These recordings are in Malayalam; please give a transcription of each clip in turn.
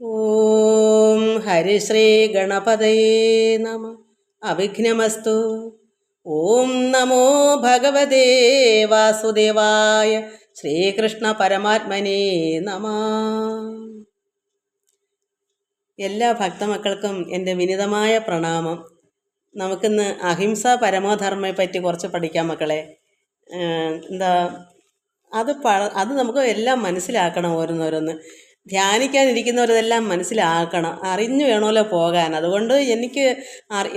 ഓം ഹരിശ്രീ ഗണപതയേ നമ. അവിഘ്നമസ്തു. ഓം നമോ ഭഗവതേ വാസുദേവായ ശ്രീകൃഷ്ണ പരമാത്മനേ നമ. എല്ലാ ഭക്തമക്കൾക്കും എൻ്റെ വിനിതമായ പ്രണാമം. നമുക്കിന്ന് അഹിംസ പരമോധർമ്മയെ പറ്റി കുറച്ച് പഠിക്കാം മക്കളെ. എന്താ അത് നമുക്ക് എല്ലാം മനസ്സിലാക്കണം. ഓരോന്നോരോന്ന് ധ്യാനിക്കാനിരിക്കുന്നവരതെല്ലാം മനസ്സിലാക്കണം, അറിഞ്ഞു വേണമല്ലോ പോകാൻ. അതുകൊണ്ട്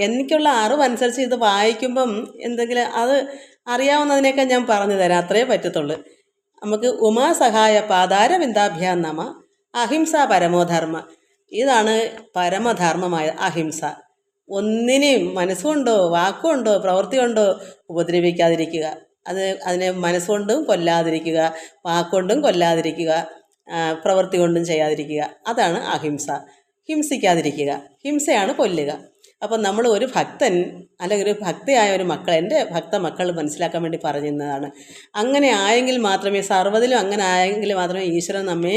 എനിക്കുള്ള അറിവനുസരിച്ച് ഇത് വായിക്കുമ്പം എന്തെങ്കിലും അത് അറിയാവുന്നതിനൊക്കെ ഞാൻ പറഞ്ഞു തരാം, അത്രേ പറ്റത്തുള്ളൂ. നമുക്ക് ഉമാസഹായ പാതാരവിന്ദാഭ്യാം നമ. അഹിംസ പരമോധർമ്മ. ഇതാണ് പരമധർമ്മമായ അഹിംസ. ഒന്നിനെയും മനസ്സുകൊണ്ടോ വാക്കുകൊണ്ടോ പ്രവൃത്തി കൊണ്ടോ ഉപദ്രവിക്കാതിരിക്കുക. അതിനെ മനസ്സുകൊണ്ടും കൊല്ലാതിരിക്കുക, വാക്കുകൊണ്ടും കൊല്ലാതിരിക്കുക, പ്രവൃത്തി കൊണ്ടും ചെയ്യാതിരിക്കുക. അതാണ് അഹിംസ. ഹിംസിക്കാതിരിക്കുക, ഹിംസയാണ് കൊല്ലുക. അപ്പം നമ്മൾ ഒരു ഭക്തൻ അല്ലെങ്കിൽ ഒരു ഭക്തിയായ ഒരു മക്കൾ, എൻ്റെ മക്കൾ മനസ്സിലാക്കാൻ വേണ്ടി പറഞ്ഞിരുന്നതാണ്. അങ്ങനെ ആയെങ്കിൽ മാത്രമേ, സർവ്വതിലും അങ്ങനെ ആയെങ്കിൽ മാത്രമേ ഈശ്വരൻ നമ്മെ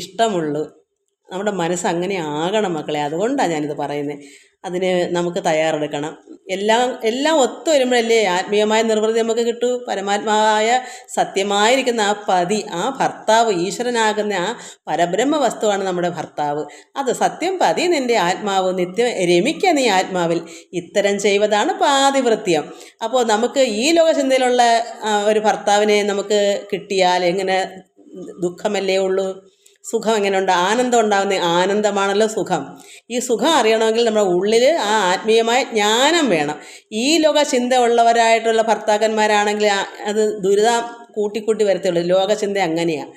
ഇഷ്ടമുള്ളൂ. നമ്മുടെ മനസ്സ് അങ്ങനെ ആകണം മക്കളെ. അതുകൊണ്ടാണ് ഞാനിത് പറയുന്നത്. അതിന് നമുക്ക് തയ്യാറെടുക്കണം. എല്ലാം ഒത്തു വരുമ്പോഴല്ലേ ആത്മീയമായ നിർവൃത്തി നമുക്ക് കിട്ടൂ. പരമാത്മാവായ സത്യമായിരിക്കുന്ന ആ പതി, ആ ഭർത്താവ്, ഈശ്വരനാകുന്ന ആ പരബ്രഹ്മ വസ്തുവാണ് നമ്മുടെ ഭർത്താവ്. അത് സത്യം പതി നിൻ്റെ ആത്മാവ്, നിത്യം രമിക്ക നീ ആത്മാവിൽ, ഇത്തരം ചെയ്വതാണ് പാതിവൃത്യം. അപ്പോൾ നമുക്ക് ഈ ലോകചിന്തയിലുള്ള ഒരു ഭർത്താവിനെ നമുക്ക് കിട്ടിയാൽ എങ്ങനെ ദുഃഖമല്ലേ ഉള്ളൂ? സുഖം എങ്ങനെയുണ്ട്? ആനന്ദം ഉണ്ടാകുന്ന ആനന്ദമാണല്ലോ സുഖം. ഈ സുഖം അറിയണമെങ്കിൽ നമ്മുടെ ഉള്ളിൽ ആ ആത്മീയമായ ജ്ഞാനം വേണം. ഈ ലോക ചിന്ത ഉള്ളവരായിട്ടുള്ള ഭർത്താക്കന്മാരാണെങ്കിൽ അത് ദുരിതം കൂട്ടിക്കൂട്ടി വരത്തുള്ളൂ. ലോകചിന്ത അങ്ങനെയാണ്.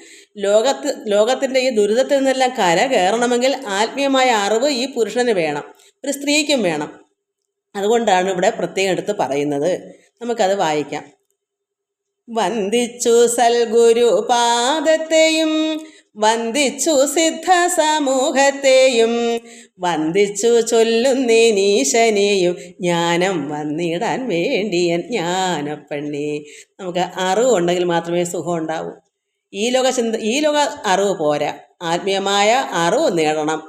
ലോകത്തിൻ്റെ ഈ ദുരിതത്തിൽ നിന്നെല്ലാം കര കയറണമെങ്കിൽ ആത്മീയമായ അറിവ് ഈ പുരുഷന് വേണം, ഒരു സ്ത്രീക്കും വേണം. അതുകൊണ്ടാണ് ഇവിടെ പ്രത്യേകം എടുത്ത് പറയുന്നത്. നമുക്കത് വായിക്കാം. വന്ദിച്ചു സൽഗുരു പാദത്തെയും വന്ദിച്ചു സിദ്ധ സമൂഹത്തെയും വന്ദിച്ചു ചൊല്ലുന്നേനീശനെയും ജ്ഞാനം വന്നിടാൻ വേണ്ടിയൻ ജ്ഞാനപ്പെണ്ണേ. നമുക്ക് അറിവുണ്ടെങ്കിൽ മാത്രമേ സുഖം ഉണ്ടാവൂ. ഈ ലോക അറിവ് പോരാ, ആത്മീയമായ അറിവ് നേടണം.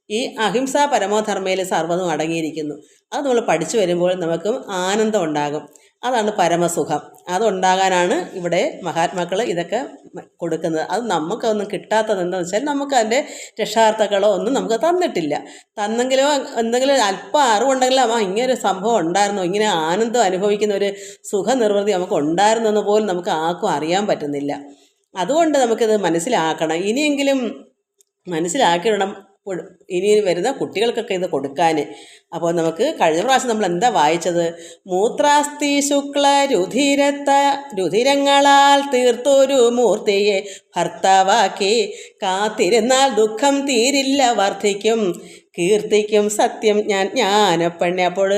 ഈ അഹിംസ പരമോധർമ്മയിൽ സർവ്വതും അടങ്ങിയിരിക്കുന്നു. അത് നമ്മൾ പഠിച്ചു വരുമ്പോൾ നമുക്ക് ആനന്ദം ഉണ്ടാകും. അതാണ് പരമസുഖം. അതുണ്ടാകാനാണ് ഇവിടെ മഹാത്മാക്കൾ ഇതൊക്കെ കൊടുക്കുന്നത്. അത് നമുക്കൊന്നും കിട്ടാത്തത് എന്താണെന്ന് വെച്ചാൽ നമുക്ക് അതിൻ്റെ രക്ഷാർത്ഥങ്ങളോ ഒന്നും നമുക്ക് തന്നിട്ടില്ല. തന്നെങ്കിലോ എന്തെങ്കിലും അല്പം അറിവുണ്ടെങ്കിലോ ഇങ്ങനൊരു സംഭവം ഉണ്ടായിരുന്നോ, ഇങ്ങനെ ആനന്ദം അനുഭവിക്കുന്ന ഒരു സുഖനിർവൃത്തി നമുക്ക് ഉണ്ടായിരുന്നെന്ന് പോലും നമുക്ക് ആർക്കും അറിയാൻ പറ്റുന്നില്ല. അതുകൊണ്ട് നമുക്കിത് മനസ്സിലാക്കണം. ഇനിയെങ്കിലും മനസ്സിലാക്കിയിടണം ഇനി വരുന്ന കുട്ടികൾക്കൊക്കെ ഇത് കൊടുക്കാൻ. അപ്പോൾ നമുക്ക് കഴിഞ്ഞ പ്രാവശ്യം നമ്മൾ എന്താ വായിച്ചത്? മൂത്രാസ്തി ശുക്ല രുധിരങ്ങളാൽ തീർത്തൊരു മൂർത്തിയെ ഭർത്താവാക്കി കാത്തിരുന്നാൽ ദുഃഖം തീരില്ല, വർദ്ധിക്കും കീർത്തിക്കും സത്യം ജ്ഞാനപ്പെണ്ണെ. അപ്പോൾ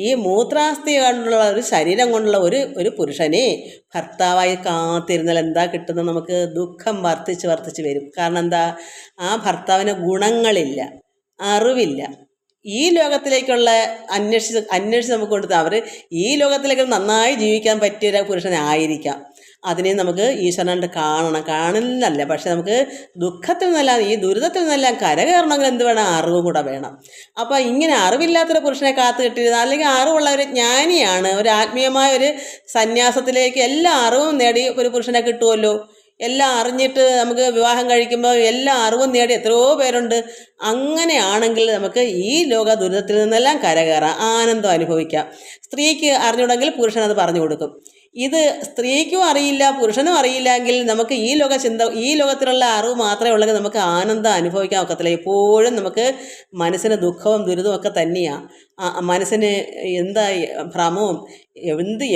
ഈ മൂത്രാസ്ഥി കൊണ്ടുള്ള ഒരു ശരീരം കൊണ്ടുള്ള ഒരു പുരുഷനെ ഭർത്താവായി കാത്തിരുന്നാൽ എന്താ കിട്ടുന്നത്? നമുക്ക് ദുഃഖം വർദ്ധിച്ച് വരും. കാരണം എന്താ? ആ ഭർത്താവിന് ഗുണങ്ങളില്ല, അറിവില്ല. ഈ ലോകത്തിലേക്കുള്ള അന്വേഷിച്ച് നമുക്ക് കൊടുത്താൽ അവർ ഈ ലോകത്തിലേക്ക് നന്നായി ജീവിക്കാൻ പറ്റിയ പുരുഷനായിരിക്കാം. അതിനെ നമുക്ക് ഈശ്വരനായിട്ട് കാണില്ലല്ല. പക്ഷെ നമുക്ക് ദുഃഖത്തിൽ നിന്നെല്ലാം, ഈ ദുരിതത്തിൽ നിന്നെല്ലാം കരകയറണമെങ്കിൽ എന്ത് വേണം? അറിവും കൂടെ വേണം. അപ്പോൾ ഇങ്ങനെ അറിവില്ലാത്തൊരു പുരുഷനെ കാത്തു കിട്ടിയിരുന്നത്, അല്ലെങ്കിൽ അറിവുള്ള ഒരു ജ്ഞാനിയാണ്, ഒരു ആത്മീയമായ ഒരു സന്യാസത്തിലേക്ക് എല്ലാ അറിവും നേടി ഒരു പുരുഷനെ കിട്ടുമല്ലോ. എല്ലാം അറിഞ്ഞിട്ട് നമുക്ക് വിവാഹം കഴിക്കുമ്പോൾ എല്ലാ അറിവും നേടി എത്രയോ പേരുണ്ട്. അങ്ങനെയാണെങ്കിൽ നമുക്ക് ഈ ലോക ദുരിതത്തിൽ നിന്നെല്ലാം കരകയറാം, ആനന്ദം അനുഭവിക്കാം. സ്ത്രീക്ക് അറിഞ്ഞുണ്ടെങ്കിൽ പുരുഷനത് പറഞ്ഞു കൊടുക്കും. ഇത് സ്ത്രീക്കും അറിയില്ല, പുരുഷനും അറിയില്ലെങ്കിൽ നമുക്ക് ഈ ലോകത്തിലുള്ള അറിവ് മാത്രമേ ഉള്ളെങ്കിൽ നമുക്ക് ആനന്ദം അനുഭവിക്കാൻ ഒക്കത്തില്ല. എപ്പോഴും നമുക്ക് മനസ്സിന് ദുഃഖവും ദുരിതവും ഒക്കെ തന്നെയാണ്. മനസ്സിന് എന്താ ഭ്രമവും,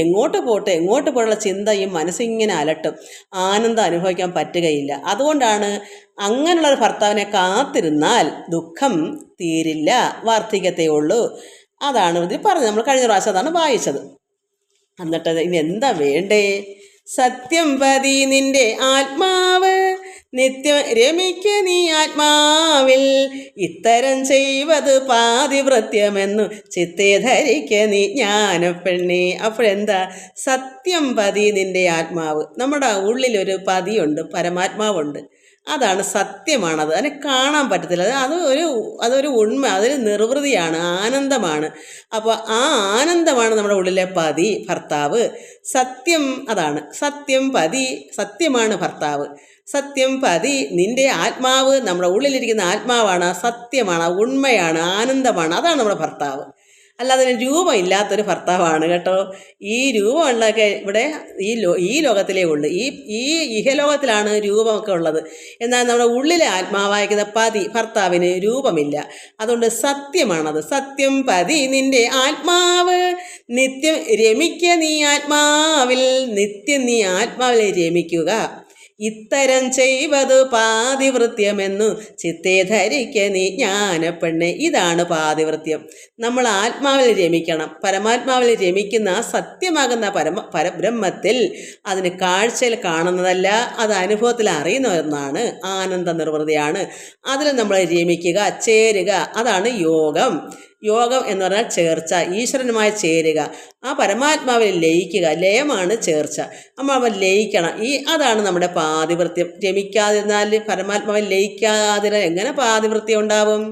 എങ്ങോട്ട് പോയിട്ടുള്ള ചിന്ത ഈ മനസ്സിങ്ങനെ അലട്ടും. ആനന്ദം അനുഭവിക്കാൻ പറ്റുകയില്ല. അതുകൊണ്ടാണ് അങ്ങനെയുള്ളൊരു ഭർത്താവിനെ കാത്തിരുന്നാൽ ദുഃഖം തീരില്ല, വർദ്ധിക്കത്തേ ഉള്ളൂ. അതാണ് ഇതിൽ പറഞ്ഞത്. നമ്മൾ കഴിഞ്ഞ പ്രാവശ്യം അതാണ് വായിച്ചത്. എന്നിട്ട് ഇനി എന്താ വേണ്ടേ? സത്യം പതി നിന്റെ ആത്മാവ്, നിത്യം രമിക്ക നീ ആത്മാവിൽ, ഇത്തരം ചെയ്വത് പാതിവൃത്യമെന്നു ചിത്തേ ധരിക്ക നീ ജ്ഞാനപ്പെണ്ണേ. അപ്പോഴെന്താ? സത്യം പതി നിന്റെ ആത്മാവ്. നമ്മുടെ ഉള്ളിലൊരു പതിയുണ്ട്, പരമാത്മാവുണ്ട്. അതാണ് സത്യമാണത്. അതിനെ കാണാൻ പറ്റത്തില്ല. അതൊരു ഉണ്മ, അതൊരു നിർവൃതിയാണ്, ആനന്ദമാണ്. അപ്പോൾ ആ ആനന്ദമാണ് നമ്മുടെ ഉള്ളിലെ പതി, ഭർത്താവ്. സത്യം അതാണ്. സത്യം പതി, സത്യമാണ് ഭർത്താവ്. സത്യം പതി, നിന്റെ ആത്മാവ്, നമ്മുടെ ഉള്ളിലിരിക്കുന്ന ആത്മാവാണ്, സത്യമാണ്, ഉണ്മയാണ്, ആനന്ദമാണ്. അതാണ് നമ്മുടെ ഭർത്താവ്. അല്ലാതെ രൂപം ഇല്ലാത്തൊരു ഭർത്താവാണ് കേട്ടോ. ഈ രൂപമുള്ളതൊക്കെ ഇവിടെ ഈ ലോകത്തിലേ ഉള്ളൂ. ഈ ഇഹലോകത്തിലാണ് രൂപമൊക്കെ ഉള്ളത്. എന്നാൽ നമ്മുടെ ഉള്ളിലെ ആത്മാവായിരിക്കുന്ന പതി, ഭർത്താവിന് രൂപമില്ല. അതുകൊണ്ട് സത്യമാണത്. സത്യം പതി, നിന്റെ ആത്മാവ് നിത്യം രമിക്ക, നീ ആത്മാവിൽ നിത്യം നീ ആത്മാവിൽ രമിക്കുക. ഇത്തരം ചെയ്വതു പാതിവൃത്യമെന്നു ചിത്തേ ധരിക്ക നീ ജ്ഞാനപ്പെണ്ണെ. ഇതാണ് പാതിവൃത്യം. നമ്മൾ ആത്മാവിൽ രമിക്കണം. പരമാത്മാവിൽ രമിക്കുന്ന ആ സത്യമാകുന്ന പരബ്രഹ്മത്തിൽ, അതിന് കാഴ്ചയിൽ കാണുന്നതല്ല, അത് അനുഭവത്തിൽ അറിയുന്ന ഒന്നാണ്, ആനന്ദ നിർവൃതിയാണ്. അതിൽ നമ്മൾ രമിക്കുക, ചേരുക. അതാണ് യോഗം. യോഗം എന്ന് പറഞ്ഞാൽ ചേർച്ച, ഈശ്വരനുമായി ചേരുക, ആ പരമാത്മാവിൽ ലയിക്കുക. ലയമാണ് ചേർച്ച. നമ്മൾ ലയിക്കണം. അതാണ് നമ്മുടെ പാതിവൃത്യം. രമിക്കാതിരുന്നാൽ, പരമാത്മാവിൽ ലയിക്കാതിരുന്നാൽ എങ്ങനെ പാതിവൃത്യം ഉണ്ടാവും?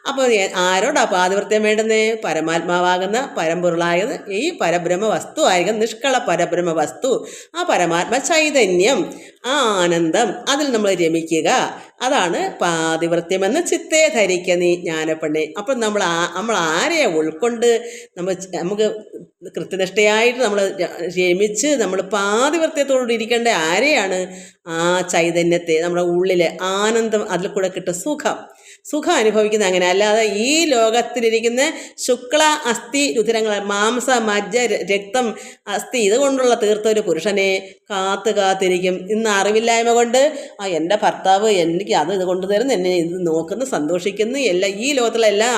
അപ്പോൾ ആരോടാ പാതിവൃത്യം വേണ്ടുന്നേ? പരമാത്മാവാകുന്ന പരമ്പൊരുളായത് ഈ പരബ്രഹ്മ വസ്തു ആയിരിക്കും, നിഷ്കള പരബ്രഹ്മ വസ്തു, ആ പരമാത്മ ചൈതന്യം, ആ ആനന്ദം, അതിൽ നമ്മൾ രമിക്കുക. അതാണ് പാതിവൃത്യമെന്ന് ചിത്തേ ധരിക്ക നീ ജ്ഞാനപ്പെണ്ണെ. അപ്പം നമ്മൾ ആരെയെ ഉൾക്കൊണ്ട് നമുക്ക് കൃത്യനിഷ്ഠയായിട്ട് നമ്മൾ രമിച്ച് നമ്മൾ പാതിവൃത്യത്തോടുകൂടി ഇരിക്കേണ്ട ആരെയാണ്? ആ ചൈതന്യത്തെ, നമ്മുടെ ഉള്ളിലെ ആനന്ദം, അതിൽ കൂടെ കിട്ടും സുഖം അനുഭവിക്കുന്നത് അങ്ങനെ. അല്ലാതെ ഈ ലോകത്തിലിരിക്കുന്ന ശുക്ല അസ്ഥി രുധിരങ്ങൾ, മാംസ മജ്ജ രക്തം അസ്ഥി, ഇതുകൊണ്ടുള്ള തീർത്ത ഒരു പുരുഷനെ കാത്തിരിക്കും. ഇന്ന് അറിവില്ലായ്മ കൊണ്ട് എൻ്റെ ഭർത്താവ് എനിക്ക് ഇത് കൊണ്ടുതരുന്നു, എന്നെ ഇത് നോക്കുന്നു, സന്തോഷിക്കുന്നു, ഈ ലോകത്തിലെ എല്ലാ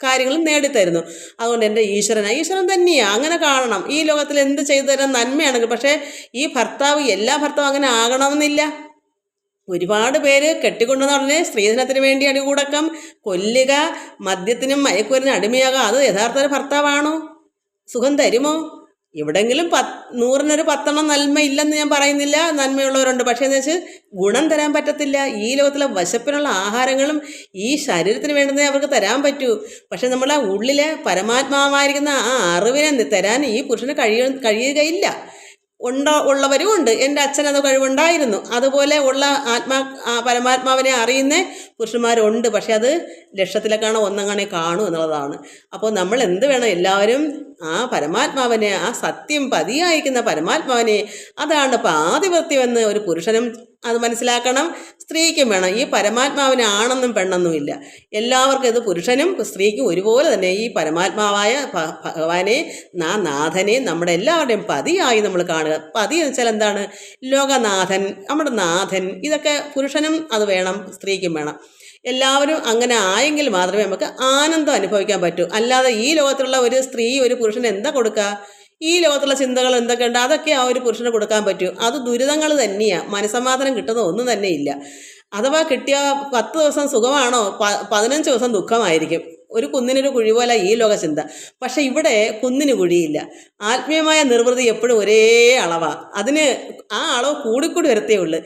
കാര്യങ്ങളും നേടിത്തരുന്നു, അതുകൊണ്ട് എൻ്റെ ഈശ്വരൻ തന്നെയാണ്. അങ്ങനെ കാണണം. ഈ ലോകത്തിൽ എന്ത് ചെയ്തു തരാൻ നന്മയാണെങ്കിൽ. പക്ഷേ ഈ എല്ലാ ഭർത്താവും അങ്ങനെ ആകണമെന്നില്ല. ഒരുപാട് പേര് കെട്ടിക്കൊണ്ടുവന്ന ഉടനെ സ്ത്രീധനത്തിന് വേണ്ടി അടികൂടക്കം, കൊല്ലുക, മദ്യത്തിനും മയക്കുമരുന്നിനും അടിമയാകുക. അത് യഥാർത്ഥ ഒരു ഭർത്താവാണോ? സുഖം തരുമോ? എവിടെയെങ്കിലും 100-ന് 10 നന്മ ഇല്ലെന്ന് ഞാൻ പറയുന്നില്ല, നന്മയുള്ളവരുണ്ട്. പക്ഷേ എന്ന് വെച്ചാൽ ഗുണം തരാൻ പറ്റത്തില്ല. ഈ ലോകത്തിലെ വശപ്പിനുള്ള ആഹാരങ്ങളും ഈ ശരീരത്തിന് വേണ്ടുന്നതേ അവർക്ക് തരാൻ പറ്റൂ. പക്ഷെ നമ്മളെ ഉള്ളിലെ പരമാത്മാവായിരിക്കുന്ന ആ അറിവിനെ തരാൻ ഈ പുരുഷന് കഴിയുകയില്ല. ഉള്ളവരും ഉണ്ട്. എൻ്റെ അച്ഛനത് കഴിവുണ്ടായിരുന്നു. അതുപോലെ ഉള്ള പരമാത്മാവിനെ അറിയുന്ന പുരുഷന്മാരുണ്ട്. പക്ഷെ അത് ലക്ഷത്തിലേക്കാണോ ഒന്നങ്ങനെ കാണും എന്നുള്ളതാണ്. അപ്പോൾ നമ്മൾ എന്ത് വേണം? എല്ലാവരും ആ പരമാത്മാവിനെ, ആ സത്യം പതിയായിരിക്കുന്ന പരമാത്മാവിനെ, അതാണ് പാതിവൃത്യമെന്ന് ഒരു പുരുഷനും അത് മനസ്സിലാക്കണം, സ്ത്രീക്കും വേണം. ഈ പരമാത്മാവിന് ആണെന്നും പെണ്ണെന്നും ഇല്ല. എല്ലാവർക്കും ഇത് പുരുഷനും സ്ത്രീക്കും ഒരുപോലെ തന്നെ ഈ പരമാത്മാവായ ഭഗവാനെ, നാഥനെ നമ്മുടെ എല്ലാവരുടെയും പതിയായി നമ്മൾ കാണുക. പതി എന്ന് വെച്ചാൽ എന്താണ്? ലോകനാഥൻ, നമ്മുടെ നാഥൻ. ഇതൊക്കെ പുരുഷനും അത് വേണം, സ്ത്രീക്കും വേണം. എല്ലാവരും അങ്ങനെ ആയെങ്കിൽ മാത്രമേ നമുക്ക് ആനന്ദം അനുഭവിക്കാൻ പറ്റൂ. അല്ലാതെ ഈ ലോകത്തുള്ള ഒരു സ്ത്രീ ഒരു പുരുഷന് എന്താ കൊടുക്കുക? ഈ ലോകത്തുള്ള ചിന്തകൾ എന്തൊക്കെ ഉണ്ട് അതൊക്കെ ആ ഒരു പുരുഷന് കൊടുക്കാൻ പറ്റൂ. അത് ദുരിതങ്ങൾ തന്നെയാണ്. മനസ്സമാധാനം കിട്ടുന്ന ഒന്നും തന്നെ ഇല്ല. അഥവാ കിട്ടിയ 10 ദിവസം സുഖമാണോ, 15 ദിവസം ദുഃഖമായിരിക്കും. ഒരു കുന്നിനൊരു കുഴി പോലെ ഈ ലോക ചിന്ത. പക്ഷെ ഇവിടെ കുന്നിന് കുഴിയില്ല. ആത്മീയമായ നിർവൃതി എപ്പോഴും ഒരേ അളവാണ്. അതിന് ആ അളവ് കൂടിക്കൂടി വരത്തേ ഉള്ളൂ.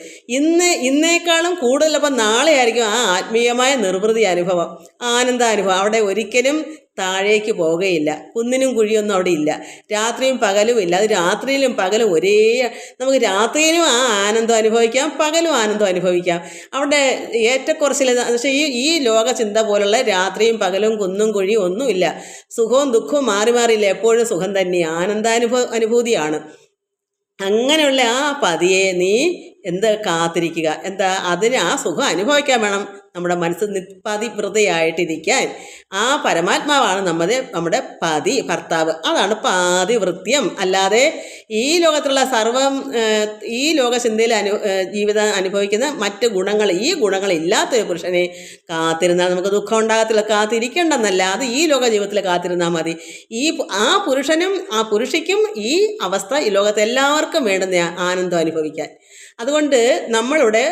ഇന്നേക്കാളും കൂടുതലപ്പം നാളെ ആയിരിക്കും ആ ആത്മീയമായ നിർവൃതി അനുഭവം, ആനന്ദാനുഭവം. അവിടെ ഒരിക്കലും താഴേക്ക് പോകുകയില്ല. കുന്നിനും കുഴിയൊന്നും അവിടെ ഇല്ല. രാത്രിയും പകലും ഇല്ല. അത് രാത്രിയിലും പകലും നമുക്ക് രാത്രിയിലും ആ ആനന്ദം അനുഭവിക്കാം, പകലും ആനന്ദം അനുഭവിക്കാം. അവിടെ ഏറ്റക്കുറച്ചിൽ. പക്ഷേ ഈ ലോക ചിന്ത പോലുള്ള രാത്രിയും പകലും കുന്നും കുഴിയും ഒന്നുമില്ല. സുഖവും ദുഃഖവും മാറിയില്ല. എപ്പോഴും സുഖം തന്നെ, അനുഭൂതിയാണ്. അങ്ങനെയുള്ള ആ പതിയെ നീ കാത്തിരിക്കുക. അതിന് ആ സുഖം അനുഭവിക്കാൻ വേണം. നമ്മുടെ മനസ്സ് നിഷ്പതിവൃതയായിട്ടിരിക്കാൻ ആ പരമാത്മാവാണ് നമ്മുടെ പതി, ഭർത്താവ്. അതാണ് പാതിവൃത്യം. അല്ലാതെ ഈ ലോകത്തിലുള്ള ഈ ലോകചിന്തയിൽ ജീവിതം അനുഭവിക്കുന്ന മറ്റ് ഗുണങ്ങൾ, ഈ ഗുണങ്ങളില്ലാത്തൊരു പുരുഷനെ കാത്തിരുന്നാൽ നമുക്ക് ദുഃഖം ഉണ്ടാകത്തില്ല. കാത്തിരിക്കേണ്ടെന്നല്ല, അത് ഈ ലോക ജീവിതത്തിൽ കാത്തിരുന്നാൽ മതി. ആ പുരുഷനും ആ പുരുഷിക്കും ഈ അവസ്ഥ ഈ ലോകത്തെ എല്ലാവർക്കും വേണ്ടുന്ന ആനന്ദം അനുഭവിക്കാൻ. അതുകൊണ്ട് നമ്മളിവിടെ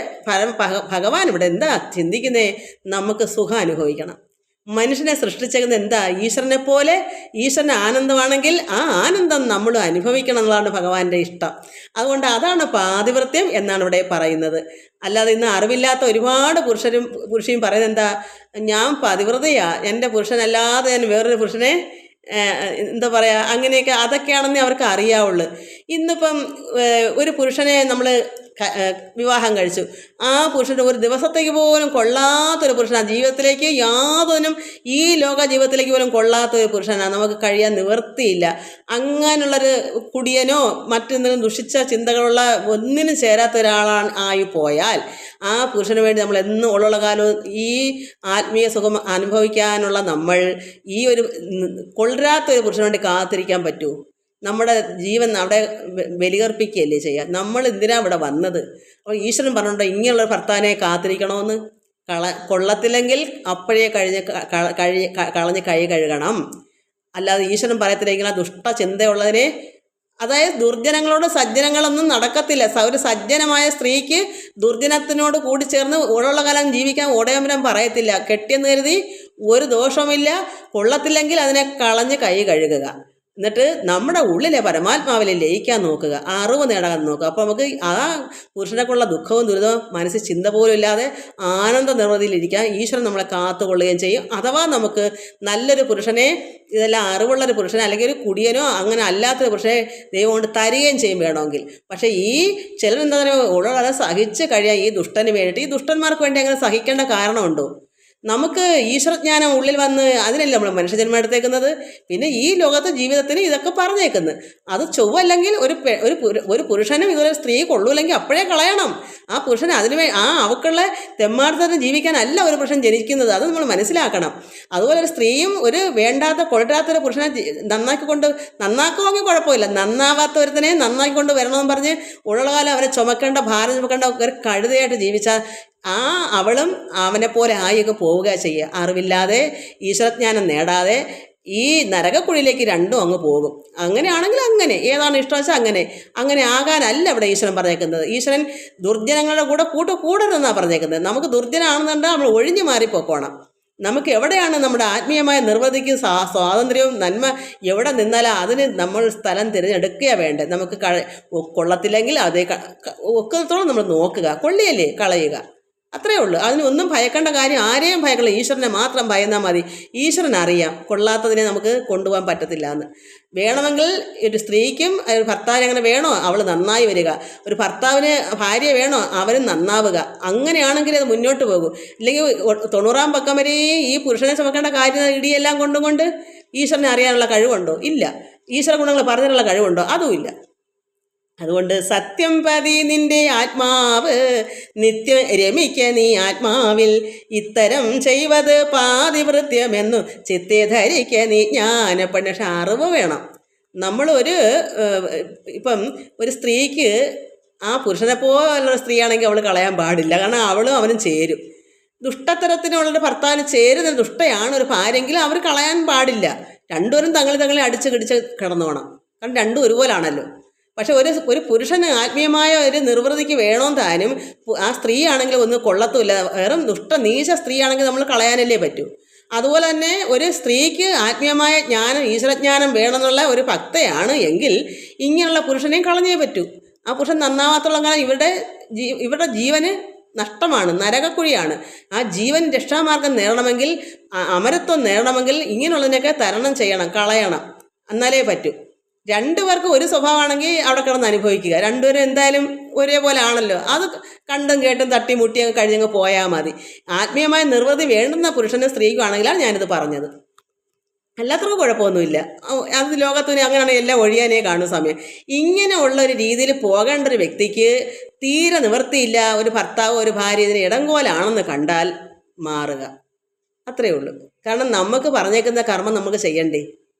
ഭഗവാൻ ഇവിടെ എന്താ ചിന്തിക്കുന്നേ? നമുക്ക് സുഖം അനുഭവിക്കണം. മനുഷ്യനെ സൃഷ്ടിച്ചേക്കുന്നത് എന്താ? ഈശ്വരനെ പോലെ. ഈശ്വരന് ആനന്ദമാണെങ്കിൽ ആ ആനന്ദം നമ്മൾ അനുഭവിക്കണം എന്നുള്ളതാണ് ഭഗവാന്റെ ഇഷ്ടം. അതുകൊണ്ട് അതാണ് പാതിവൃത്യം എന്നാണ് ഇവിടെ പറയുന്നത്. അല്ലാതെ ഇന്ന് അറിവില്ലാത്ത ഒരുപാട് പുരുഷയും പറയുന്നത് എന്താ, ഞാൻ പതിവ്രതയാ, എൻ്റെ പുരുഷനല്ലാതെ ഞാൻ വേറൊരു പുരുഷനെ എന്താ പറയുക, അങ്ങനെയൊക്കെ അതൊക്കെയാണെന്നേ അവർക്ക് അറിയാവുള്ളൂ. ഇന്നിപ്പം ഒരു പുരുഷനെ നമ്മൾ വിവാഹം കഴിച്ചു, ആ പുരുഷൻ്റെ ഒരു ദിവസത്തേക്ക് പോലും കൊള്ളാത്തൊരു പുരുഷനാണ്, ജീവിതത്തിലേക്ക് യാതൊന്നും ഈ ലോക ജീവിതത്തിലേക്ക് പോലും കൊള്ളാത്തൊരു പുരുഷനാണ്, നമുക്ക് കഴിയാൻ നിവൃത്തിയില്ല. അങ്ങനെയുള്ളൊരു കുടിയനോ മറ്റെന്തെങ്കിലും ദുഷിച്ച ചിന്തകളുള്ള ഒന്നിനും ചേരാത്ത ഒരാളാണ് ആയിപ്പോയാൽ ആ പുരുഷന് വേണ്ടി നമ്മൾ എന്നും ഉള്ള കാലവും ഈ ആത്മീയ സുഖം അനുഭവിക്കാനുള്ള നമ്മൾ ഈ ഒരു കൊള്ളരാത്തൊരു പുരുഷന് വേണ്ടി കാത്തിരിക്കാൻ പറ്റുമോ? നമ്മുടെ ജീവൻ അവിടെ ബലികർപ്പിക്കുകയല്ലേ ചെയ്യുക. നമ്മൾ എന്തിനാ ഇവിടെ വന്നത്? അപ്പോൾ ഈശ്വരൻ പറഞ്ഞിട്ടുണ്ടോ ഇങ്ങനെയുള്ളൊരു ഭർത്താവിനെ കാത്തിരിക്കണമെന്ന്? കൊള്ളത്തില്ലെങ്കിൽ അപ്പോഴേ കളഞ്ഞ് കൈ കഴുകണം. അല്ലാതെ ഈശ്വരൻ പറയത്തില്ലെങ്കിൽ ആ ദുഷ്ട ചിന്തയുള്ളതിനെ, അതായത് ദുർജനങ്ങളോട് സജ്ജനങ്ങളൊന്നും നടക്കത്തില്ല. ഒരു സജ്ജനമായ സ്ത്രീക്ക് ദുർജനത്തിനോട് കൂടി ചേർന്ന് ഉള്ള കാലം ജീവിക്കാൻ ഓടയമ്പലം പറയത്തില്ല. കെട്ടിയെന്ന് കരുതി ഒരു ദോഷവുമില്ല, കൊള്ളത്തില്ലെങ്കിൽ അതിനെ കളഞ്ഞ് കൈ കഴുകുക. എന്നിട്ട് നമ്മുടെ ഉള്ളിലെ പരമാത്മാവിലെ ലയിക്കാൻ നോക്കുക, അറിവ് നേടാൻ നോക്കുക. അപ്പോൾ നമുക്ക് ആ പുരുഷനെക്കുള്ള ദുഃഖവും ദുരിതവും മനസ്സിൽ ചിന്ത പോലും ഇല്ലാതെ ആനന്ദ നിർവൃതിയിലിരിക്കാൻ ഈശ്വരൻ നമ്മളെ കാത്തുകൊള്ളുകയും ചെയ്യും. അഥവാ നമുക്ക് നല്ലൊരു പുരുഷനെ, ഇതെല്ലാം അറിവുള്ളൊരു പുരുഷനെ അല്ലെങ്കിൽ ഒരു കുടിയനോ അങ്ങനെ അല്ലാത്തൊരു പുരുഷനെ ദൈവം കൊണ്ട് തരികയും ചെയ്യും വേണമെങ്കിൽ. പക്ഷേ ഈ ചിലരെന്താ പറയുക, ഉള്ള സഹിച്ച് കഴിയാൻ ഈ ദുഷ്ടന് വേണ്ടിയിട്ട്, ഈ ദുഷ്ടന്മാർക്ക് വേണ്ടി അങ്ങനെ സഹിക്കേണ്ട കാരണമുണ്ടോ? നമുക്ക് ഈശ്വരജ്ഞാനം ഉള്ളിൽ വന്ന് അതിനല്ല നമ്മൾ മനുഷ്യജന്മം എടുത്തേക്കുന്നത്. പിന്നെ ഈ ലോകത്തെ ജീവിതത്തിന് ഇതൊക്കെ പറഞ്ഞേക്കുന്നത് അത് ചൊവ്വല്ലെങ്കിൽ ഒരു പുരുഷനും ഇതുപോലെ സ്ത്രീ കൊള്ളൂല്ലെങ്കിൽ അപ്പോഴേ കളയണം. ആ പുരുഷന് അവക്കുള്ള തെമ്മാടത്തിന് ജീവിക്കാനല്ല ഒരു പുരുഷൻ ജനിക്കുന്നത്, അത് നമ്മൾ മനസ്സിലാക്കണം. അതുപോലെ ഒരു സ്ത്രീയും ഒരു വേണ്ടാത്ത കൊള്ളരാത്തൊരു പുരുഷനെ നന്നാക്കുവാണെങ്കിൽ കുഴപ്പമില്ല, നന്നാവാത്ത ഒരുത്തനെ നന്നാക്കിക്കൊണ്ട് വരണമെന്ന് പറഞ്ഞ് ഉള്ള കാലം അവനെ ഭാരം ചുമക്കേണ്ട ഒരു കഴുതയായിട്ട് ജീവിച്ചാൽ അവളും അവനെ പോലെ ആയൊക്കെ പോവുക ചെയ്യുക. അറിവില്ലാതെ ഈശ്വരജ്ഞാനം നേടാതെ ഈ നരകക്കുഴിയിലേക്ക് രണ്ടും അങ്ങ് പോകും. അങ്ങനെയാണെങ്കിൽ അങ്ങനെ ഏതാണ് ഇഷ്ടം വെച്ചാൽ അങ്ങനെ ആകാനല്ല ഇവിടെ ഈശ്വരൻ പറഞ്ഞേക്കുന്നത്. ഈശ്വരൻ ദുർജനങ്ങളുടെ കൂടെ കൂടരുതെന്നാണ് പറഞ്ഞേക്കുന്നത്. നമുക്ക് ദുർജനാണെന്നുണ്ടെങ്കിൽ നമ്മൾ ഒഴിഞ്ഞു മാറിപ്പോക്കോണം. നമുക്ക് എവിടെയാണ് നമ്മുടെ ആത്മീയമായ നിർവൃതിക്ക് സ്വാതന്ത്ര്യവും നന്മ എവിടെ നിന്നാലും അതിന് നമ്മൾ സ്ഥലം തിരഞ്ഞെടുക്കുകയാണ് വേണ്ടത്. നമുക്ക് കൊള്ളത്തില്ലെങ്കിൽ അതേ ഒക്കത്തോളം നമ്മൾ നോക്കുക, കൊള്ളിയല്ലേ കളയുക, അത്രയേ ഉള്ളൂ. അതിനൊന്നും ഭയക്കേണ്ട കാര്യം, ആരെയും ഭയക്കണ്ട, ഈശ്വരനെ മാത്രം ഭയന്നാൽ മതി. ഈശ്വരൻ അറിയാം കൊള്ളാത്തതിനെ നമുക്ക് കൊണ്ടുപോകാൻ പറ്റത്തില്ല എന്ന്. വേണമെങ്കിൽ ഒരു സ്ത്രീക്കും ഒരു ഭർത്താവിന് അങ്ങനെ വേണോ, അവൾ നന്നായി വരിക. ഒരു ഭർത്താവിന് ഭാര്യ വേണോ, അവനും നന്നാവുക. അങ്ങനെയാണെങ്കിൽ അത് മുന്നോട്ട് പോകും. ഇല്ലെങ്കിൽ 90-ാം പക്കം വരെ ഈ പുരുഷനെ ചുമക്കേണ്ട കാര്യം ഇടിയെല്ലാം കൊണ്ട് ഈശ്വരനെ അറിയാനുള്ള കഴിവുണ്ടോ? ഇല്ല. ഈശ്വര ഗുണങ്ങൾ പറഞ്ഞതിനുള്ള കഴിവുണ്ടോ? അതുമില്ല. അതുകൊണ്ട് സത്യം പതി നിന്റെ ആത്മാവ് നിത്യം രമിക്ക നീ ആത്മാവിൽ, ഇത്തരം ചെയ്വത് പാതിവൃത്യമെന്നു ചിത്തെ ധരിക്ക നീ ജ്ഞാനപ്പെട. അറിവ് വേണം. ഇപ്പം ഒരു സ്ത്രീക്ക് ആ പുരുഷനെ പോലുള്ളൊരു സ്ത്രീയാണെങ്കിൽ അവൾ കളയാൻ പാടില്ല. കാരണം അവളും അവനും ചേരും. ദുഷ്ടത്തരത്തിനുള്ളൊരു ഭർത്താവിന് ചേരുന്ന ദുഷ്ടയാണ് ഒരു ഭാര്യയെങ്കിൽ അവർ കളയാൻ പാടില്ല. രണ്ടുപേരും തങ്ങളെ അടിച്ച് കിടിച്ച് കിടന്നോണം. കാരണം രണ്ടും ഒരുപോലാണല്ലോ. പക്ഷെ ഒരു പുരുഷന് ആത്മീയമായ ഒരു നിർവൃതിക്ക് വേണമെന്ന് താനും ആ സ്ത്രീ ആണെങ്കിൽ ഒന്നും കൊള്ളത്തുമില്ല. വെറും നീച സ്ത്രീ ആണെങ്കിൽ നമ്മൾ കളയാനല്ലേ പറ്റൂ. അതുപോലെ തന്നെ ഒരു സ്ത്രീക്ക് ആത്മീയമായ ജ്ഞാനം, ഈശ്വരജ്ഞാനം വേണമെന്നുള്ള ഒരു ഭക്തയാണ് എങ്കിൽ ഇങ്ങനെയുള്ള പുരുഷനെയും കളഞ്ഞേ പറ്റൂ. ആ പുരുഷൻ നന്നാവാത്തുള്ള കാരണം ഇവരുടെ ജീവന് നഷ്ടമാണ്, നരകക്കുഴിയാണ്. ആ ജീവൻ രക്ഷാമാർഗം നേടണമെങ്കിൽ, അമരത്വം നേടണമെങ്കിൽ ഇങ്ങനെയുള്ളതിനൊക്കെ തരണം ചെയ്യണം, കളയണം, എന്നാലേ പറ്റൂ. രണ്ടുപേർക്കും ഒരു സ്വഭാവമാണെങ്കിൽ അവിടെ കിടന്ന് അനുഭവിക്കുക. രണ്ടുപേരും എന്തായാലും ഒരേപോലെ ആണല്ലോ. അത് കണ്ടും കേട്ടും തട്ടി മുട്ടിയൊക്കെ കഴിഞ്ഞങ്ങ് പോയാൽ മതി. ആത്മീയമായ നിർവൃതി വേണ്ടുന്ന പുരുഷനും സ്ത്രീക്കും ആണെങ്കിലാണ് ഞാനിത് പറഞ്ഞത്. അല്ലാത്തവർക്ക് കുഴപ്പമൊന്നുമില്ല. അത് ലോകത്തിന് അങ്ങനെയാണെങ്കിൽ എല്ലാം ഒഴിയാനേ കാണുന്ന സമയം. ഇങ്ങനെ ഉള്ളൊരു രീതിയിൽ പോകേണ്ട ഒരു വ്യക്തിക്ക് തീരെ നിവൃത്തിയില്ല. ഒരു ഭർത്താവ് ഒരു ഭാര്യ ഇതിന് ഇടങ്കോലാണെന്ന് കണ്ടാൽ മാറുക, അത്രയേ ഉള്ളൂ. കാരണം നമുക്ക് പറഞ്ഞേക്കുന്ന കർമ്മം നമുക്ക് ചെയ്യണ്ടേ?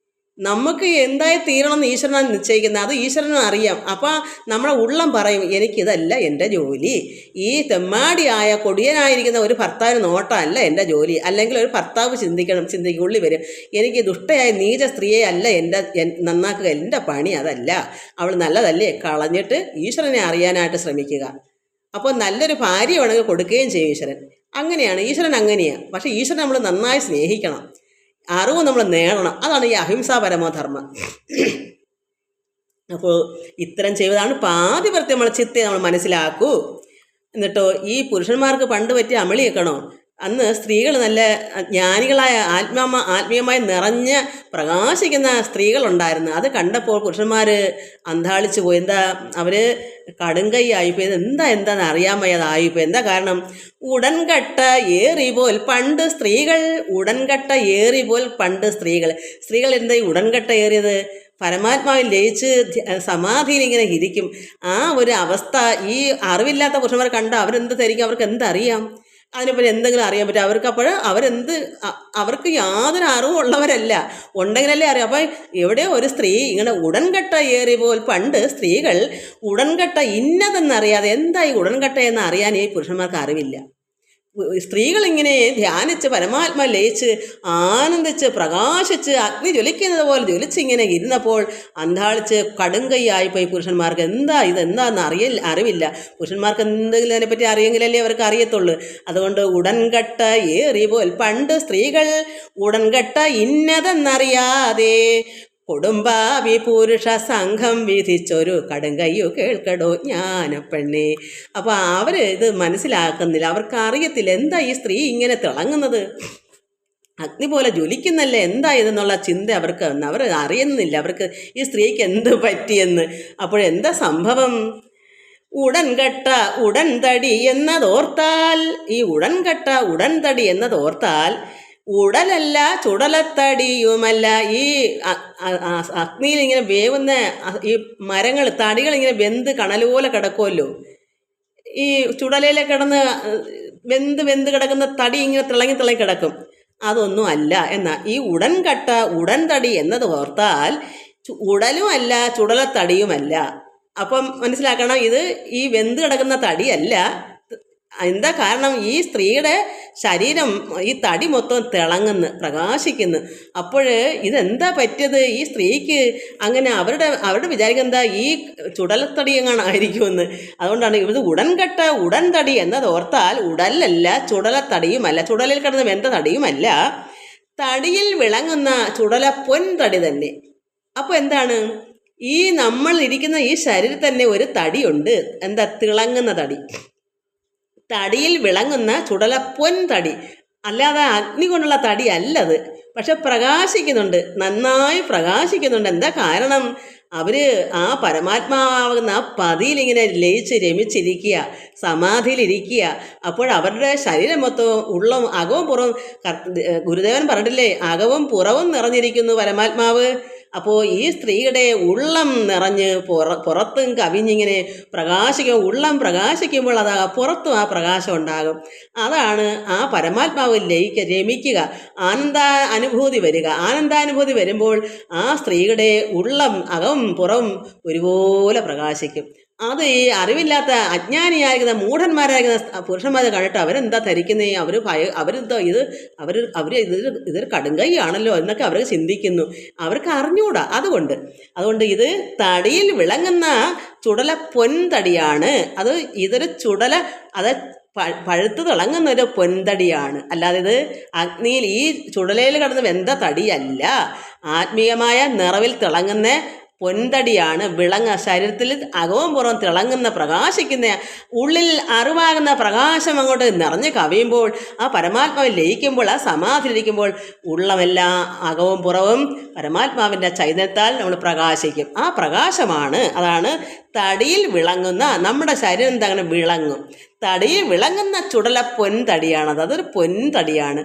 നമുക്ക് എന്തായി തീരണമെന്ന് ഈശ്വരനാണ് നിശ്ചയിക്കുന്നത്. അത് ഈശ്വരനും അറിയാം. അപ്പം നമ്മുടെ ഉള്ളം പറയും, എനിക്കിതല്ല എൻ്റെ ജോലി. ഈ തെമ്മാടിയായ കൊടിയനായിരിക്കുന്ന ഒരു ഭർത്താവിന് നോട്ടമല്ല എൻ്റെ ജോലി. അല്ലെങ്കിൽ ഒരു ഭർത്താവ് ചിന്തിക്കുള്ളി വരും, എനിക്ക് ദുഷ്ടയായ നീച സ്ത്രീയെ അല്ല നന്നാക്കുക എൻ്റെ പണി, അതല്ല. അവൾ നല്ലതല്ലേ, കളഞ്ഞിട്ട് ഈശ്വരനെ അറിയാനായിട്ട് ശ്രമിക്കുക. അപ്പോൾ നല്ലൊരു ഭാര്യ വേണമെങ്കിൽ കൊടുക്കുകയും ചെയ്യും ഈശ്വരൻ. അങ്ങനെയാണ് ഈശ്വരൻ അങ്ങനെയാണ്. പക്ഷേ ഈശ്വരൻ നമ്മൾ നന്നായി സ്നേഹിക്കണം, അറിവ് നമ്മൾ നേടണം. അതാണ് ഈ അഹിംസാ പരമോധർമ്മം. അപ്പോൾ ഇത്തരം ചെയ്തതാണ് പാതിവൃത്യം. നമ്മൾ ചിത്തെ നമ്മൾ മനസ്സിലാക്കൂ. എന്നിട്ടോ ഈ പുരുഷന്മാർക്ക് പണ്ട് പറ്റിയ അമളി വെക്കണോ? അന്ന് സ്ത്രീകൾ നല്ല ജ്ഞാനികളായ ആത്മീയമായി നിറഞ്ഞ പ്രകാശിക്കുന്ന സ്ത്രീകളുണ്ടായിരുന്നു. അത് കണ്ടപ്പോൾ പുരുഷന്മാർ അന്താളിച്ചു പോയി. എന്താ അവർ കടുങ്കൈ ആയിപ്പോയത്? എന്താന്ന് അറിയാൻ വയ്യാതായിപ്പോയി. എന്താ കാരണം? ഉടൻകട്ട ഏറിപോൽ പണ്ട് സ്ത്രീകൾ. ഉടൻകട്ട ഏറിപോൽ പണ്ട് സ്ത്രീകൾ. സ്ത്രീകൾ എന്താ ഈ ഉടൻകട്ട ഏറിയത്? പരമാത്മാവിൽ ലയിച്ച് സമാധിയിൽ ഇങ്ങനെ ഇരിക്കും. ആ ഒരു അവസ്ഥ ഈ അറിവില്ലാത്ത പുരുഷന്മാർ കണ്ട അവരെന്ത് ധരിക്കും? അവർക്ക് എന്തറിയാം? അതിനെപ്പറ്റി എന്തെങ്കിലും അറിയാൻ പറ്റും അവർക്ക്? അപ്പോൾ അവർക്ക് യാതൊരു അറിവും ഉള്ളവരല്ല, ഉണ്ടെങ്കിലല്ലേ അറിയാം. അപ്പം എവിടെയോ ഒരു സ്ത്രീ ഇങ്ങനെ ഉടൻകട്ട ഏറിയപ്പോൾ പണ്ട് സ്ത്രീകൾ ഉടൻകട്ട ഇന്നതെന്നറിയാതെ, എന്താ ഈ ഉടൻകട്ട എന്ന് അറിയാൻ ഈ പുരുഷന്മാർക്ക് അറിവില്ല. സ്ത്രീകളിങ്ങനെ ധ്യാനിച്ച് പരമാത്മ ലയിച്ച് ആനന്ദിച്ച് പ്രകാശിച്ച് അഗ്നി ജ്വലിക്കുന്നത് പോലെ ജ്വലിച്ചിങ്ങനെ ഇരുന്നപ്പോൾ അന്താളിച്ച് കടുങ്കൈയായിപ്പോയി പുരുഷന്മാർക്ക്. എന്താന്ന് അറിവില്ല. പുരുഷന്മാർക്ക് എന്തെങ്കിലും അതിനെപ്പറ്റി അറിയെങ്കിലല്ലേ അവർക്ക് അറിയത്തുള്ളൂ. അതുകൊണ്ട് ഉടൻകട്ട ഏറിപോൽ പണ്ട് സ്ത്രീകൾ ഉടൻകട്ട ഇന്നതെന്നറിയാതെ കൊടുമ്പാവി പുരുഷ സംഘം വിധിച്ചൊരു കടുങ്കയ്യോ കേൾക്കടോ ജ്ഞാനപ്പെണ്ണേ. അപ്പോൾ അവർ ഇത് മനസ്സിലാക്കുന്നില്ല, അവർക്ക് അറിയത്തില്ല എന്താ ഈ സ്ത്രീ ഇങ്ങനെ തിളങ്ങുന്നത്, അഗ്നി പോലെ ജ്വലിക്കുന്നല്ലേ, എന്താ ഇതെന്നുള്ള ചിന്ത അവർക്ക് അവർ അറിയുന്നില്ല. അവർക്ക് ഈ സ്ത്രീക്ക് എന്ത് പറ്റിയെന്ന്. അപ്പോഴെന്താ സംഭവം? ഉടൻകട്ട ഉടൻതടി എന്നതോർത്താൽ, ഈ ഉടൻകട്ട ഉടൻതടി എന്നതോർത്താൽ ഉടലല്ല ചുടലത്തടിയുമല്ല. ഈ അഗ്നിയിൽ ഇങ്ങനെ വേവുന്ന ഈ മരങ്ങൾ തടികൾ ഇങ്ങനെ വെന്ത് കണലുപോലെ കിടക്കുമല്ലോ, ഈ ചുടലയിലെ കിടന്ന് വെന്ത് കിടക്കുന്ന തടി ഇങ്ങനെ തിളങ്ങി കിടക്കും. അതൊന്നും അല്ല. എന്നാൽ ഈ ഉടൻകട്ട ഉടൻതടി എന്നത് ഓർത്താൽ ഉടലും അല്ല ചുടലത്തടിയുമല്ല. അപ്പം മനസ്സിലാക്കണം, ഇത് ഈ വെന്ത് കിടക്കുന്ന തടിയല്ല. എന്താ കാരണം? ഈ സ്ത്രീയുടെ ശരീരം ഈ തടി മൊത്തം തിളങ്ങുന്നു, പ്രകാശിക്കുന്നു. അപ്പോൾ ഇതെന്താ പറ്റിയത് ഈ സ്ത്രീക്ക്? അങ്ങനെ അവരുടെ വിചാരിക്കുന്നത് എന്താ, ഈ ചുടലത്തടി എങ്ങാനായിരിക്കുമെന്ന്. അതുകൊണ്ടാണ് ഇത് ഉടൻകട്ട ഉടൻതടി എന്നത് ഓർത്താൽ ഉടലല്ല ചുടലത്തടിയുമല്ല, ചുടലിൽ കിടന്ന് വെന്ത തടിയുമല്ല, തടിയിൽ വിളങ്ങുന്ന ചുടല പൊൻതടി തന്നെ. അപ്പോൾ എന്താണ്? ഈ നമ്മൾ ഇരിക്കുന്ന ഈ ശരീരത്തിൽ തന്നെ ഒരു തടിയുണ്ട്. എന്താ? തിളങ്ങുന്ന തടി, തടിയിൽ വിളങ്ങുന്ന ചുടല പൊൻതടി, അല്ലാതെ അഗ്നി കൊണ്ടുള്ള തടി അല്ലത്. പക്ഷെ പ്രകാശിക്കുന്നുണ്ട്, നന്നായി പ്രകാശിക്കുന്നുണ്ട്. എന്താ കാരണം? അവർ ആ പരമാത്മാവാകുന്ന ആ പതിയിലിങ്ങനെ ലയിച്ച് രമിച്ചിരിക്കുക, സമാധിയിലിരിക്കുക. അപ്പോൾ അവരുടെ ശരീരം മൊത്തവും ഉള്ളും അകവും പുറവും, ഗുരുദേവൻ പറഞ്ഞിട്ടില്ലേ, അകവും പുറവും നിറഞ്ഞിരിക്കുന്നു പരമാത്മാവ്. അപ്പോൾ ഈ സ്ത്രീയുടെ ഉള്ളം നിറഞ്ഞ് പുറത്തും കവിഞ്ഞിങ്ങനെ പ്രകാശിക്കും. ഉള്ളം പ്രകാശിക്കുമ്പോൾ അത് പുറത്തും ആ പ്രകാശം ഉണ്ടാകും. അതാണ് ആ പരമാത്മാവ് രമിക്കുക, ആനന്ദാനുഭൂതി വരിക. ആനന്ദാനുഭൂതി വരുമ്പോൾ ആ സ്ത്രീയുടെ ഉള്ളം അകവും പുറവും ഒരുപോലെ പ്രകാശിക്കും. അത് ഈ അറിവില്ലാത്ത അജ്ഞാനിയായിരിക്കുന്ന മൂഢന്മാരായിരിക്കുന്ന പുരുഷന്മാർ കണ്ടിട്ട് അവരെന്താ ധരിക്കുന്നേ? അവരെന്തോ ഇതൊരു കടുങ്കൈയാണല്ലോ എന്നൊക്കെ അവർ ചിന്തിക്കുന്നു. അവർക്ക് അറിഞ്ഞുകൂടാ. അതുകൊണ്ട് ഇത് തടിയിൽ വിളങ്ങുന്ന ചുടല പൊൻതടിയാണ്. ഇതൊരു ചുടല, അത് പഴുത്ത് തിളങ്ങുന്നൊരു പൊൻതടിയാണ്. അല്ലാതെ ഇത് അഗ്നിയിൽ ഈ ചുടലയിൽ കിടന്ന് വെന്ത തടിയല്ല. ആത്മീയമായ നിറവിൽ തിളങ്ങുന്ന പൊൻതടിയാണ്. ശരീരത്തിൽ അകവും പുറവും തിളങ്ങുന്ന പ്രകാശിക്കുന്ന, ഉള്ളിൽ അറിവാകുന്ന പ്രകാശം അങ്ങോട്ട് നിറഞ്ഞ് കവിയുമ്പോൾ, ആ പരമാത്മാവിൽ ലയിക്കുമ്പോൾ, ആ സമാധിയിലിരിക്കുമ്പോൾ ഉള്ളമെല്ലാം അകവും പുറവും പരമാത്മാവിൻ്റെ ചൈതന്യത്താൽ നമ്മൾ പ്രകാശിക്കും. ആ പ്രകാശമാണ്, അതാണ് തടിയിൽ വിളങ്ങുന്ന. നമ്മുടെ ശരീരം എന്താ അങ്ങനെ വിളങ്ങും. തടിയിൽ വിളങ്ങുന്ന ചുടല പൊൻതടിയാണത്. അതൊരു പൊൻതടിയാണ്.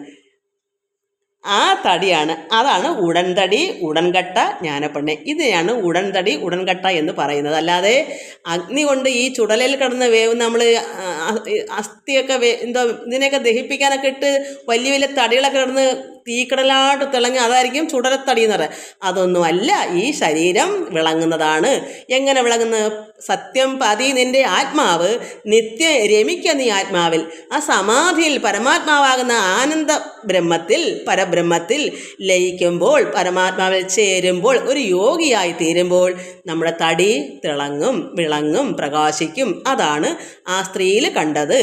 ആ തടിയാണ്, അതാണ് ഉടൻതടി ഉടൻകട്ട ജ്ഞാനപ്പെണ്ണെ. ഇതിനെയാണ് ഉടൻതടി ഉടൻകട്ട എന്ന് പറയുന്നത്. അല്ലാതെ അഗ്നി കൊണ്ട് ഈ ചുടലിൽ കിടന്ന് വേവുന്ന നമ്മൾ അസ്ഥിയൊക്കെ ഇതിനെയൊക്കെ ദഹിപ്പിക്കാനൊക്കെ ഇട്ട് വലിയ വലിയ തടികളൊക്കെ കിടന്ന് തീക്കടലായിട്ട് തിളങ്ങി അതായിരിക്കും ചുടലത്തടി എന്ന് പറയുന്നത്. അതൊന്നുമല്ല, ഈ ശരീരം വിളങ്ങുന്നതാണ്. എങ്ങനെ വിളങ്ങുന്നത്? സത്യം പതി നിൻ്റെ ആത്മാവ് നിത്യം രമിക്കുക നീ ആത്മാവിൽ. ആ സമാധിയിൽ പരമാത്മാവാകുന്ന ആനന്ദ ബ്രഹ്മത്തിൽ, പരബ്രഹ്മത്തിൽ ലയിക്കുമ്പോൾ, പരമാത്മാവിൽ ചേരുമ്പോൾ, ഒരു യോഗിയായി തീരുമ്പോൾ നമ്മുടെ തടി തിളങ്ങും, വിളങ്ങും, പ്രകാശിക്കും. അതാണ് ആ സ്ത്രീയിൽ കണ്ടത്.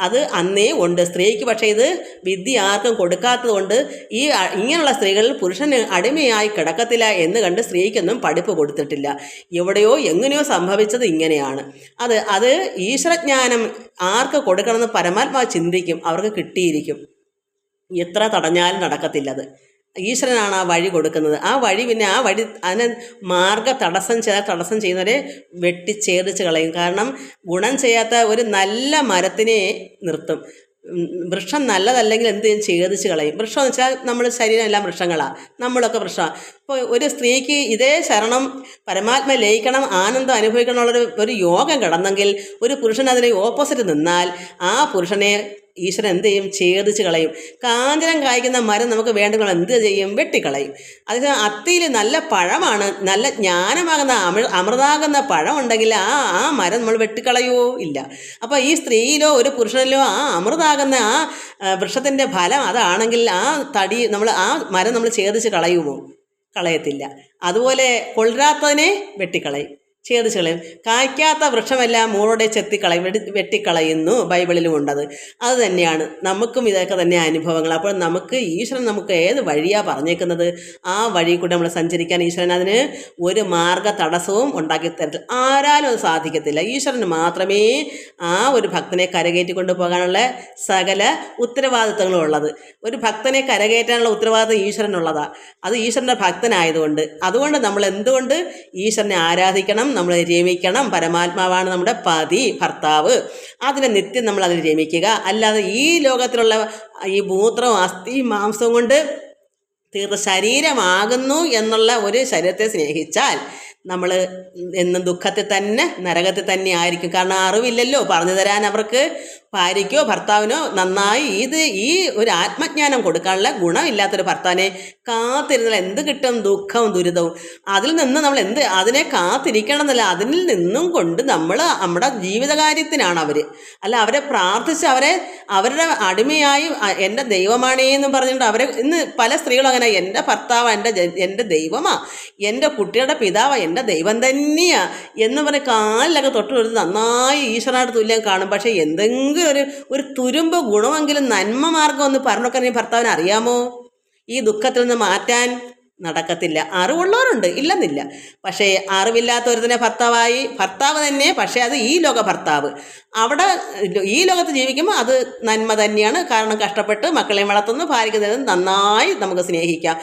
അത് അന്നേ ഉണ്ട് സ്ത്രീക്ക്. പക്ഷേ ഇത് വിദ്യ ആർക്കും കൊടുക്കാത്തത് കൊണ്ട് ഇങ്ങനെയുള്ള സ്ത്രീകളിൽ പുരുഷന് അടിമയായി കിടക്കത്തില്ല എന്ന് കണ്ട് സ്ത്രീക്കൊന്നും പഠിപ്പ് കൊടുത്തിട്ടില്ല. എവിടെയോ എങ്ങനെയോ സംഭവിച്ചത് ഇങ്ങനെയാണ്. അത് ഈശ്വരജ്ഞാനം ആർക്ക് കൊടുക്കണമെന്ന് പരമാത്മാവ് ചിന്തിക്കും, അവർക്ക് കിട്ടിയിരിക്കും. എത്ര തടഞ്ഞാലും നടക്കത്തില്ലത്. ഈശ്വരനാണ് ആ വഴി കൊടുക്കുന്നത്. ആ വഴി അതിനെ തടസ്സം ചെയ്യുന്നവരെ വെട്ടിച്ചേദിച്ച് കളയും. കാരണം ഗുണം ചെയ്യാത്ത ഒരു നല്ല മരത്തിനെ നിർത്തും. വൃക്ഷം നല്ലതല്ലെങ്കിൽ എന്ത് ചെയ്യും? ഛേദിച്ച് കളയും. വൃക്ഷം എന്ന് വെച്ചാൽ നമ്മൾ ശരീരം എല്ലാം വൃക്ഷങ്ങളാണ്, നമ്മളൊക്കെ വൃക്ഷമാണ്. ഇപ്പോൾ ഒരു സ്ത്രീക്ക് ഇതേ ശരണം പരമാത്മ ലയിക്കണം, ആനന്ദം അനുഭവിക്കണം ഒരു യോഗം കിടന്നെങ്കിൽ ഒരു പുരുഷൻ അതിന് ഓപ്പോസിറ്റ് നിന്നാൽ ആ പുരുഷനെ ഈശ്വരൻ എന്ത് ചെയ്യും? ഛേദിച്ച് കളയും. കാഞ്ചനം കായ്ക്കുന്ന മരം നമുക്ക് വേണ്ടുന്ന എന്ത് ചെയ്യും? വെട്ടിക്കളയും. അതേസമയം അത്തിയിൽ നല്ല പഴമാണ്, നല്ല ജ്ഞാനമാകുന്ന അമൃതാകുന്ന പഴം ഉണ്ടെങ്കിൽ ആ മരം നമ്മൾ വെട്ടിക്കളയോ? ഇല്ല. അപ്പോൾ ഈ സ്ത്രീയിലോ ഒരു പുരുഷനിലോ ആ അമൃതാകുന്ന ആ വൃക്ഷത്തിൻ്റെ ഫലം അതാണെങ്കിൽ ആ മരം നമ്മൾ ഛേദിച്ച് കളയുമോ? കളയത്തില്ല. അതുപോലെ കൊള്ളരാത്തതിനെ വെട്ടിക്കളയും, ഛേദിച്ച് കളയും. കായ്ക്കാത്ത വൃക്ഷമെല്ലാം മൂളോടെ വെട്ടിക്കളയുന്നു, ബൈബിളിലും ഉണ്ടത്. അത് തന്നെയാണ് നമുക്കും ഇതൊക്കെ തന്നെ അനുഭവങ്ങൾ. അപ്പോൾ ഈശ്വരൻ നമുക്ക് ഏത് വഴിയാണ് പറഞ്ഞേക്കുന്നത് ആ വഴി കൂടെ നമ്മൾ സഞ്ചരിക്കാൻ ഈശ്വരൻ അതിന് ഒരു മാർഗ തടസ്സവും ഉണ്ടാക്കി തരത്തില്ല. ആരാലും അത് സാധിക്കത്തില്ല. ഈശ്വരന് മാത്രമേ ആ ഒരു ഭക്തനെ കരകയറ്റിക്കൊണ്ട് പോകാനുള്ള സകല ഉത്തരവാദിത്തങ്ങളും ഉള്ളത്. ഒരു ഭക്തനെ കരകയറ്റാനുള്ള ഉത്തരവാദിത്തം ഈശ്വരനുള്ളതാണ്. അത് ഈശ്വരൻ്റെ ഭക്തനായതുകൊണ്ട്. അതുകൊണ്ട് നമ്മൾ എന്തുകൊണ്ട് ഈശ്വരനെ ആരാധിക്കണം, നമ്മൾ രമിക്കണം. പരമാത്മാവാണ് നമ്മുടെ പതി, ഭർത്താവ്. അതിനെ നിത്യം നമ്മൾ അതിൽ രമിക്കുക. അല്ലാതെ ഈ ലോകത്തിലുള്ള ഈ മൂത്രവും അസ്ഥിയും മാംസവും കൊണ്ട് തീർത്ത ശരീരമാകുന്നു എന്നുള്ള ഒരു ശരീരത്തെ സ്നേഹിച്ചാൽ നമ്മൾ എന്നും ദുഃഖത്തിൽ തന്നെ, നരകത്തിൽ തന്നെ ആയിരിക്കും. കാരണം അറിവില്ലല്ലോ പറഞ്ഞു തരാൻ അവർക്ക്, ഭാര്യയ്ക്കോ ഭർത്താവിനോ നന്നായി ഈ ഒരു ആത്മജ്ഞാനം കൊടുക്കാനുള്ള ഗുണമില്ലാത്തൊരു ഭർത്താവിനെ കാത്തിരുന്നാൽ എന്ത് കിട്ടും? ദുഃഖവും ദുരിതവും. അതിൽ നിന്ന് നമ്മൾ അതിനെ കാത്തിരിക്കണം എന്നല്ല, അതിൽ നിന്നും കൊണ്ട് നമ്മുടെ ജീവിതകാര്യത്തിനാണ് അല്ല അവരെ പ്രാർത്ഥിച്ച് അവരുടെ അടിമയായി എൻ്റെ ദൈവമാണേ എന്ന് പറഞ്ഞിട്ട് ഇന്ന് പല സ്ത്രീകളും അങ്ങനെ, എൻ്റെ ഭർത്താവ് എൻ്റെ ദൈവമാ, എൻ്റെ കുട്ടിയുടെ പിതാവ് എൻ്റെ ദൈവം തന്നെയാ എന്ന് പറഞ്ഞ് കാലിലൊക്കെ തൊട്ട് നന്നായി ഈശ്വരനായിട്ട് തുല്യം കാണും. പക്ഷേ എന്തെങ്കിലും ഒരു തുരുമ്പ് ഗുണമെങ്കിലും നന്മ മാർഗം ഒന്ന് പറഞ്ഞൊക്കെ ഭർത്താവിന് അറിയാമോ? ഈ ദുഃഖത്തിൽ നിന്ന് മാറ്റാൻ നടക്കത്തില്ല. അറിവുള്ളവരുണ്ട്, ഇല്ലെന്നില്ല. പക്ഷേ അറിവില്ലാത്തവരുതന്നെ ഭർത്താവ് തന്നെ. പക്ഷേ അത് ഈ ലോക ഭർത്താവ്. അവിടെ ഈ ലോകത്ത് ജീവിക്കുമ്പോൾ അത് നന്മ തന്നെയാണ്. കാരണം കഷ്ടപ്പെട്ട് മക്കളെ വളർത്തുന്നു, ഭാര്യയ്ക്ക് തരുന്നത് നന്നായി നമുക്ക് സ്നേഹിക്കാം.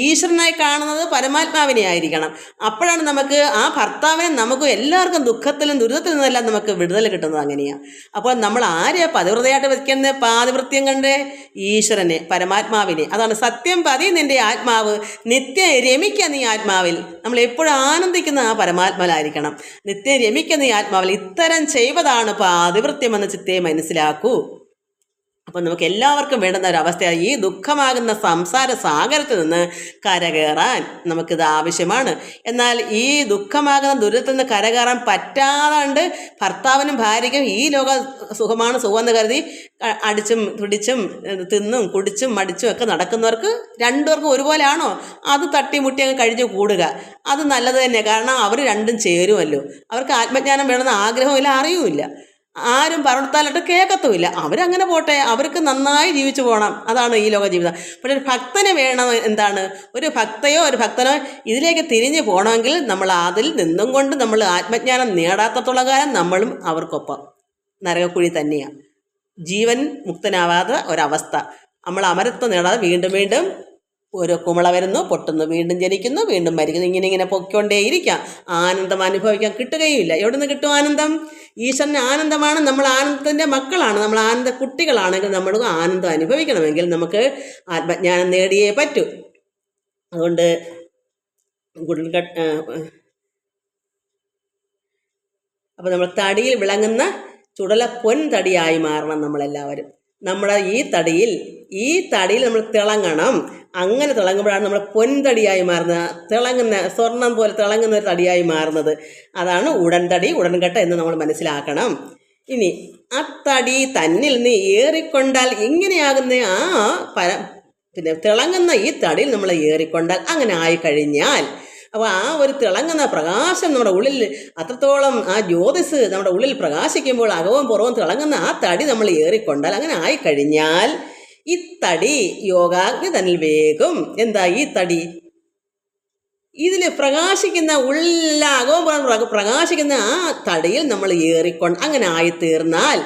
ഈശ്വരനായി കാണുന്നത് പരമാത്മാവിനെ ആയിരിക്കണം. അപ്പോഴാണ് നമുക്ക് ആ ഭർത്താവിനെ നമുക്ക് എല്ലാവർക്കും ദുഃഖത്തിലും ദുരിതത്തിൽ നിന്നെല്ലാം നമുക്ക് വിടുതൽ കിട്ടുന്നത്. അങ്ങനെയാണ്. അപ്പോൾ നമ്മൾ ആരെയാ പതിവ്രതയായിട്ട് വെക്കുന്നത്? പാതിവൃത്യം കണ്ട് ഈശ്വരനെ, പരമാത്മാവിനെ. അതാണ് സത്യം പതി നിൻ്റെ ആത്മാവ്, നിത്യം രമിക്കുക നീ ആത്മാവിൽ. നമ്മൾ എപ്പോഴും ആനന്ദിക്കുന്ന ആ പരമാത്മാവിലായിരിക്കണം. നിത്യം രമിക്കുന്ന ഈ ആത്മാവിൽ. ഇത്തരം ചെയ്വതാണ് പാതിവൃത്യമെന്ന് ചിത്തേ മനസ്സിലാക്കൂ. അപ്പം നമുക്ക് എല്ലാവർക്കും വേണ്ടുന്ന ഒരവസ്ഥയാണ് ഈ ദുഃഖമാകുന്ന സംസാര സാഗരത്തിൽ നിന്ന് കരകയറാൻ നമുക്കിത് ആവശ്യമാണ്. എന്നാൽ ഈ ദുഃഖമാകുന്ന ദുരിതത്തിൽ നിന്ന് കരകയറാൻ പറ്റാതാണ്ട് ഭർത്താവിനും ഭാര്യയ്ക്കും ഈ ലോക സുഖമാണ് സുഖമെന്ന് കരുതി അടിച്ചും പിടിച്ചും തിന്നും കുടിച്ചും മടിച്ചും ഒക്കെ നടക്കുന്നവർക്ക് രണ്ടുപേർക്കും ഒരുപോലെയാണോ? അത് തട്ടിമുട്ടി അങ്ങ് കഴിഞ്ഞ് കൂടുക. അത് നല്ലത് തന്നെ. കാരണം അവർ രണ്ടും ചേരുമല്ലോ. അവർക്ക് ആത്മജ്ഞാനം വേണമെന്ന് ആഗ്രഹമില്ല, അറിയുമില്ല. ആരും പറഞ്ഞാലിട്ട് കേൾക്കത്തുമില്ല. അവരങ്ങനെ പോട്ടെ, അവർക്ക് നന്നായി ജീവിച്ചു പോകണം. അതാണ് ഈ ലോക ജീവിതം. പക്ഷേ ഒരു ഭക്തന് വേണം എന്താണ്? ഒരു ഭക്തനോ ഇതിലേക്ക് തിരിഞ്ഞു പോകണമെങ്കിൽ നമ്മൾ അതിൽ നിന്നും കൊണ്ട് നമ്മൾ ആത്മജ്ഞാനം നേടാത്തത്തോളം കാലം നമ്മളും അവർക്കൊപ്പം നരകക്കുഴി തന്നെയാണ്. ജീവൻ മുക്തനാവാത്ത ഒരവസ്ഥ. നമ്മൾ അമരത്വം നേടാതെ വീണ്ടും വീണ്ടും ഓരോ കുമള വരുന്നു, പൊട്ടുന്നു, വീണ്ടും ജനിക്കുന്നു, വീണ്ടും മരിക്കുന്നു. ഇങ്ങനെ പൊയ്ക്കൊണ്ടേയിരിക്കാം. ആനന്ദം അനുഭവിക്കാൻ കിട്ടുകയുമില്ല. എവിടെ നിന്ന് കിട്ടും ആനന്ദം? ഈശ്വരന് ആനന്ദമാണ്. നമ്മൾ ആനന്ദത്തിൻ്റെ മക്കളാണ്. നമ്മൾ ആനന്ദ കുട്ടികളാണെങ്കിൽ നമ്മൾ ആനന്ദം അനുഭവിക്കണമെങ്കിൽ നമുക്ക് ആത്മജ്ഞാനം നേടിയേ പറ്റൂ. അതുകൊണ്ട് അപ്പോൾ നമ്മൾ തടിയിൽ വിളങ്ങുന്ന ചുടല പൊൻതടിയായി മാറണം നമ്മളെല്ലാവരും. നമ്മുടെ ഈ തടിയിൽ നമ്മൾ തിളങ്ങണം. അങ്ങനെ തിളങ്ങുമ്പോഴാണ് നമ്മൾ പൊൻതടിയായി മാറുന്നത്. തിളങ്ങുന്ന സ്വർണം പോലെ തിളങ്ങുന്ന ഒരു തടിയായി മാറുന്നത്. അതാണ് ഉടൻകട്ട എന്ന് നമ്മൾ മനസ്സിലാക്കണം. ഇനി ആ തടി തന്നിൽ നിന്ന് ഏറിക്കൊണ്ടാൽ എങ്ങനെയാകുന്ന പിന്നെ തിളങ്ങുന്ന ഈ തടിയിൽ നമ്മൾ ഏറിക്കൊണ്ടാൽ അങ്ങനെ ആയിക്കഴിഞ്ഞാൽ, അപ്പോൾ ആ ഒരു തിളങ്ങുന്ന പ്രകാശം നമ്മുടെ ഉള്ളിൽ അത്രത്തോളം ആ ജ്യോതിസ് നമ്മുടെ ഉള്ളിൽ പ്രകാശിക്കുമ്പോൾ അകവും പുറവും തിളങ്ങുന്ന ആ തടി നമ്മൾ ഏറിക്കൊണ്ടാൽ അങ്ങനെ ആയിക്കഴിഞ്ഞാൽ ഈ തടി യോഗാഗ്നി തന്നിൽ വേഗം. എന്താ ഈ തടി? ഇതിൽ പ്രകാശിക്കുന്ന ഉള്ള അകവും പുറവും പ്രകാശിക്കുന്ന ആ തടിയിൽ നമ്മൾ ഏറിക്കൊണ്ട് അങ്ങനെ ആയിത്തീർന്നാൽ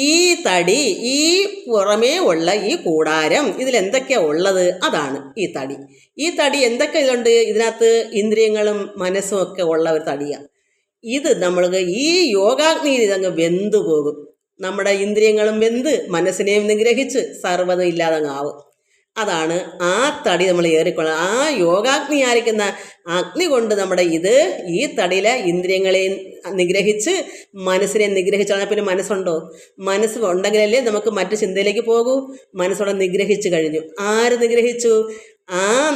ഈ തടി, ഈ പുറമേ ഉള്ള ഈ കൂടാരം, ഇതിലെന്തൊക്കെയാണ് ഉള്ളത്? അതാണ് ഈ തടി. ഈ തടി എന്തൊക്കെ ഇതുണ്ട്? ഇതിനകത്ത് ഇന്ദ്രിയങ്ങളും മനസ്സും ഒക്കെ ഉള്ള ഒരു തടിയാണ് ഇത്. നമ്മൾക്ക് ഈ യോഗാഗ്നിയിൽ ഇതങ്ങ് വെന്തു പോകും. നമ്മുടെ ഇന്ദ്രിയങ്ങളും വെന്ത് മനസ്സിനെയും നിഗ്രഹിച്ച് സർവ്വതും ഇല്ലാതങ്ങാവും. അതാണ് ആ തടി നമ്മൾ ഏറിക്കൊള്ളുക. ആ യോഗാഗ്നി ആയിരിക്കുന്ന അഗ്നി കൊണ്ട് നമ്മുടെ ഈ തടിയിലെ ഇന്ദ്രിയങ്ങളെ നിഗ്രഹിച്ച് മനസ്സിനെ നിഗ്രഹിച്ചാൽ പിന്നെ മനസ്സുണ്ടോ? മനസ്സ് ഉണ്ടെങ്കിലല്ലേ നമുക്ക് മറ്റു ചിന്തയിലേക്ക് പോകൂ. മനസ്സോടെ നിഗ്രഹിച്ചു കഴിഞ്ഞു. ആര് നിഗ്രഹിച്ചു?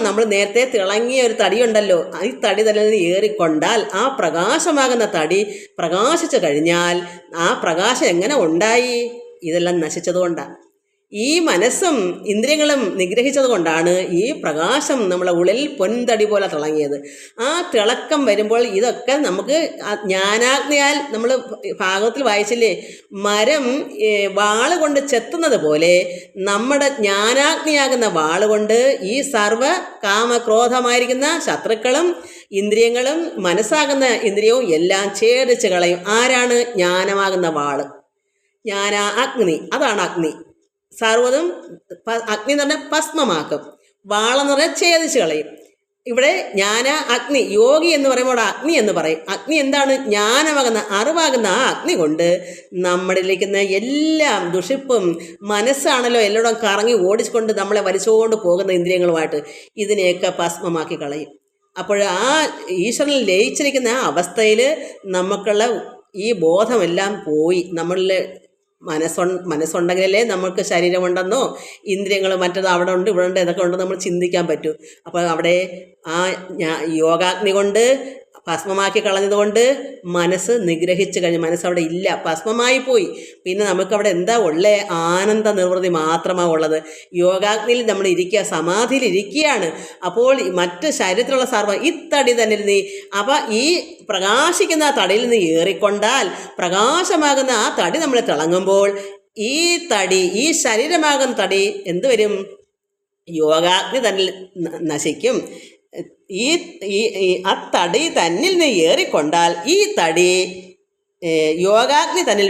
നമ്മൾ നേരത്തെ തിളങ്ങിയ ഒരു തടിയുണ്ടല്ലോ, ഈ തടി തന്നെ ഏറിക്കൊണ്ടാൽ ആ പ്രകാശമാകുന്ന തടി പ്രകാശിച്ചു കഴിഞ്ഞാൽ ആ പ്രകാശം എങ്ങനെ ഉണ്ടായി? ഇതെല്ലാം നശിച്ചതുകൊണ്ടാണ്. ഈ മനസ്സും ഇന്ദ്രിയങ്ങളും നിഗ്രഹിച്ചത് കൊണ്ടാണ് ഈ പ്രകാശം നമ്മളെ ഉള്ളിൽ പൊൻതടി പോലെ തിളങ്ങിയത്. ആ തിളക്കം വരുമ്പോൾ ഇതൊക്കെ നമുക്ക് ജ്ഞാനാഗ്നിയാൽ, നമ്മൾ ഭാഗവത്തിൽ വായിച്ചില്ലേ, മരം വാള് കൊണ്ട് ചെത്തുന്നത് പോലെ നമ്മുടെ ജ്ഞാനാഗ്നിയാകുന്ന വാള് കൊണ്ട് ഈ സർവ കാമക്രോധമായിരിക്കുന്ന ശത്രുക്കളും ഇന്ദ്രിയങ്ങളും മനസ്സാകുന്ന ഇന്ദ്രിയവും എല്ലാം ഛേദിച്ച് കളയും. ആരാണ്? ജ്ഞാനമാകുന്ന വാള്, ജ്ഞാനാഗ്നി. അതാണ് അഗ്നി. സർവ്വതും അഗ്നി എന്ന് പറഞ്ഞാൽ ഭസ്മമാക്കും, വാളെന്ന് പറഞ്ഞാൽ ഛേദിച്ച് കളയും. ഇവിടെ ജ്ഞാന അഗ്നി, യോഗി എന്ന് പറയുമ്പോൾ അഗ്നി എന്ന് പറയും. അഗ്നി എന്താണ്? ജ്ഞാനമാകുന്ന അറിവാകുന്ന ആ അഗ്നി കൊണ്ട് നമ്മളിരിക്കുന്ന എല്ലാം ദുഷിപ്പും, മനസ്സാണല്ലോ എല്ലായിടം കറങ്ങി ഓടിച്ചുകൊണ്ട് നമ്മളെ വലിച്ചുകൊണ്ട് പോകുന്ന ഇന്ദ്രിയങ്ങളുമായിട്ട്, ഇതിനെയൊക്കെ ഭസ്മമാക്കി കളയും. അപ്പോൾ ആ ഈശ്വരനിൽ ലയിച്ചിരിക്കുന്ന ആ അവസ്ഥയിൽ നമുക്കുള്ള ഈ ബോധമെല്ലാം പോയി. നമ്മളിൽ മനസ്സുണ്ടെങ്കിലല്ലേ നമുക്ക് ശരീരമുണ്ടെന്നോ ഇന്ദ്രിയങ്ങൾ മറ്റത് അവിടെ ഉണ്ട് ഇവിടെ ഉണ്ട് ഇതൊക്കെ ഉണ്ടെന്ന് നമ്മൾ ചിന്തിക്കാൻ പറ്റൂ. അപ്പോൾ അവിടെ ആ യോഗാഗ്നി കൊണ്ട് ഭസ്മമാക്കി കളഞ്ഞതുകൊണ്ട് മനസ്സ് നിഗ്രഹിച്ചു കഴിഞ്ഞു. മനസ്സവിടെ ഇല്ല, ഭസ്മമായി പോയി. പിന്നെ നമുക്കവിടെ എന്താ ഉള്ളേ? ആനന്ദ നിർവൃതി മാത്രമാണ് ഉള്ളത്. യോഗാഗ്നിയിൽ നമ്മൾ ഇരിക്കുക, സമാധിയിൽ ഇരിക്കുകയാണ്. അപ്പോൾ മറ്റ് ശരീരത്തിലുള്ള സർവ്വം ഈ തടി തന്നെ നീ, അപ്പം ഈ പ്രകാശിക്കുന്ന ആ തടിയിൽ നിന്ന് ഏറിക്കൊണ്ടാൽ പ്രകാശമാകുന്ന ആ തടി നമ്മൾ തിളങ്ങുമ്പോൾ ഈ തടി, ഈ ശരീരമാകുന്ന തടി എന്ത് വരും? യോഗാഗ്നി തന്നെ നശിക്കും. ഈ ആ തടി തന്നിൽ നിന്ന് ഏറിക്കൊണ്ടാൽ ഈ തടി യോഗാഗ്നി തന്നിൽ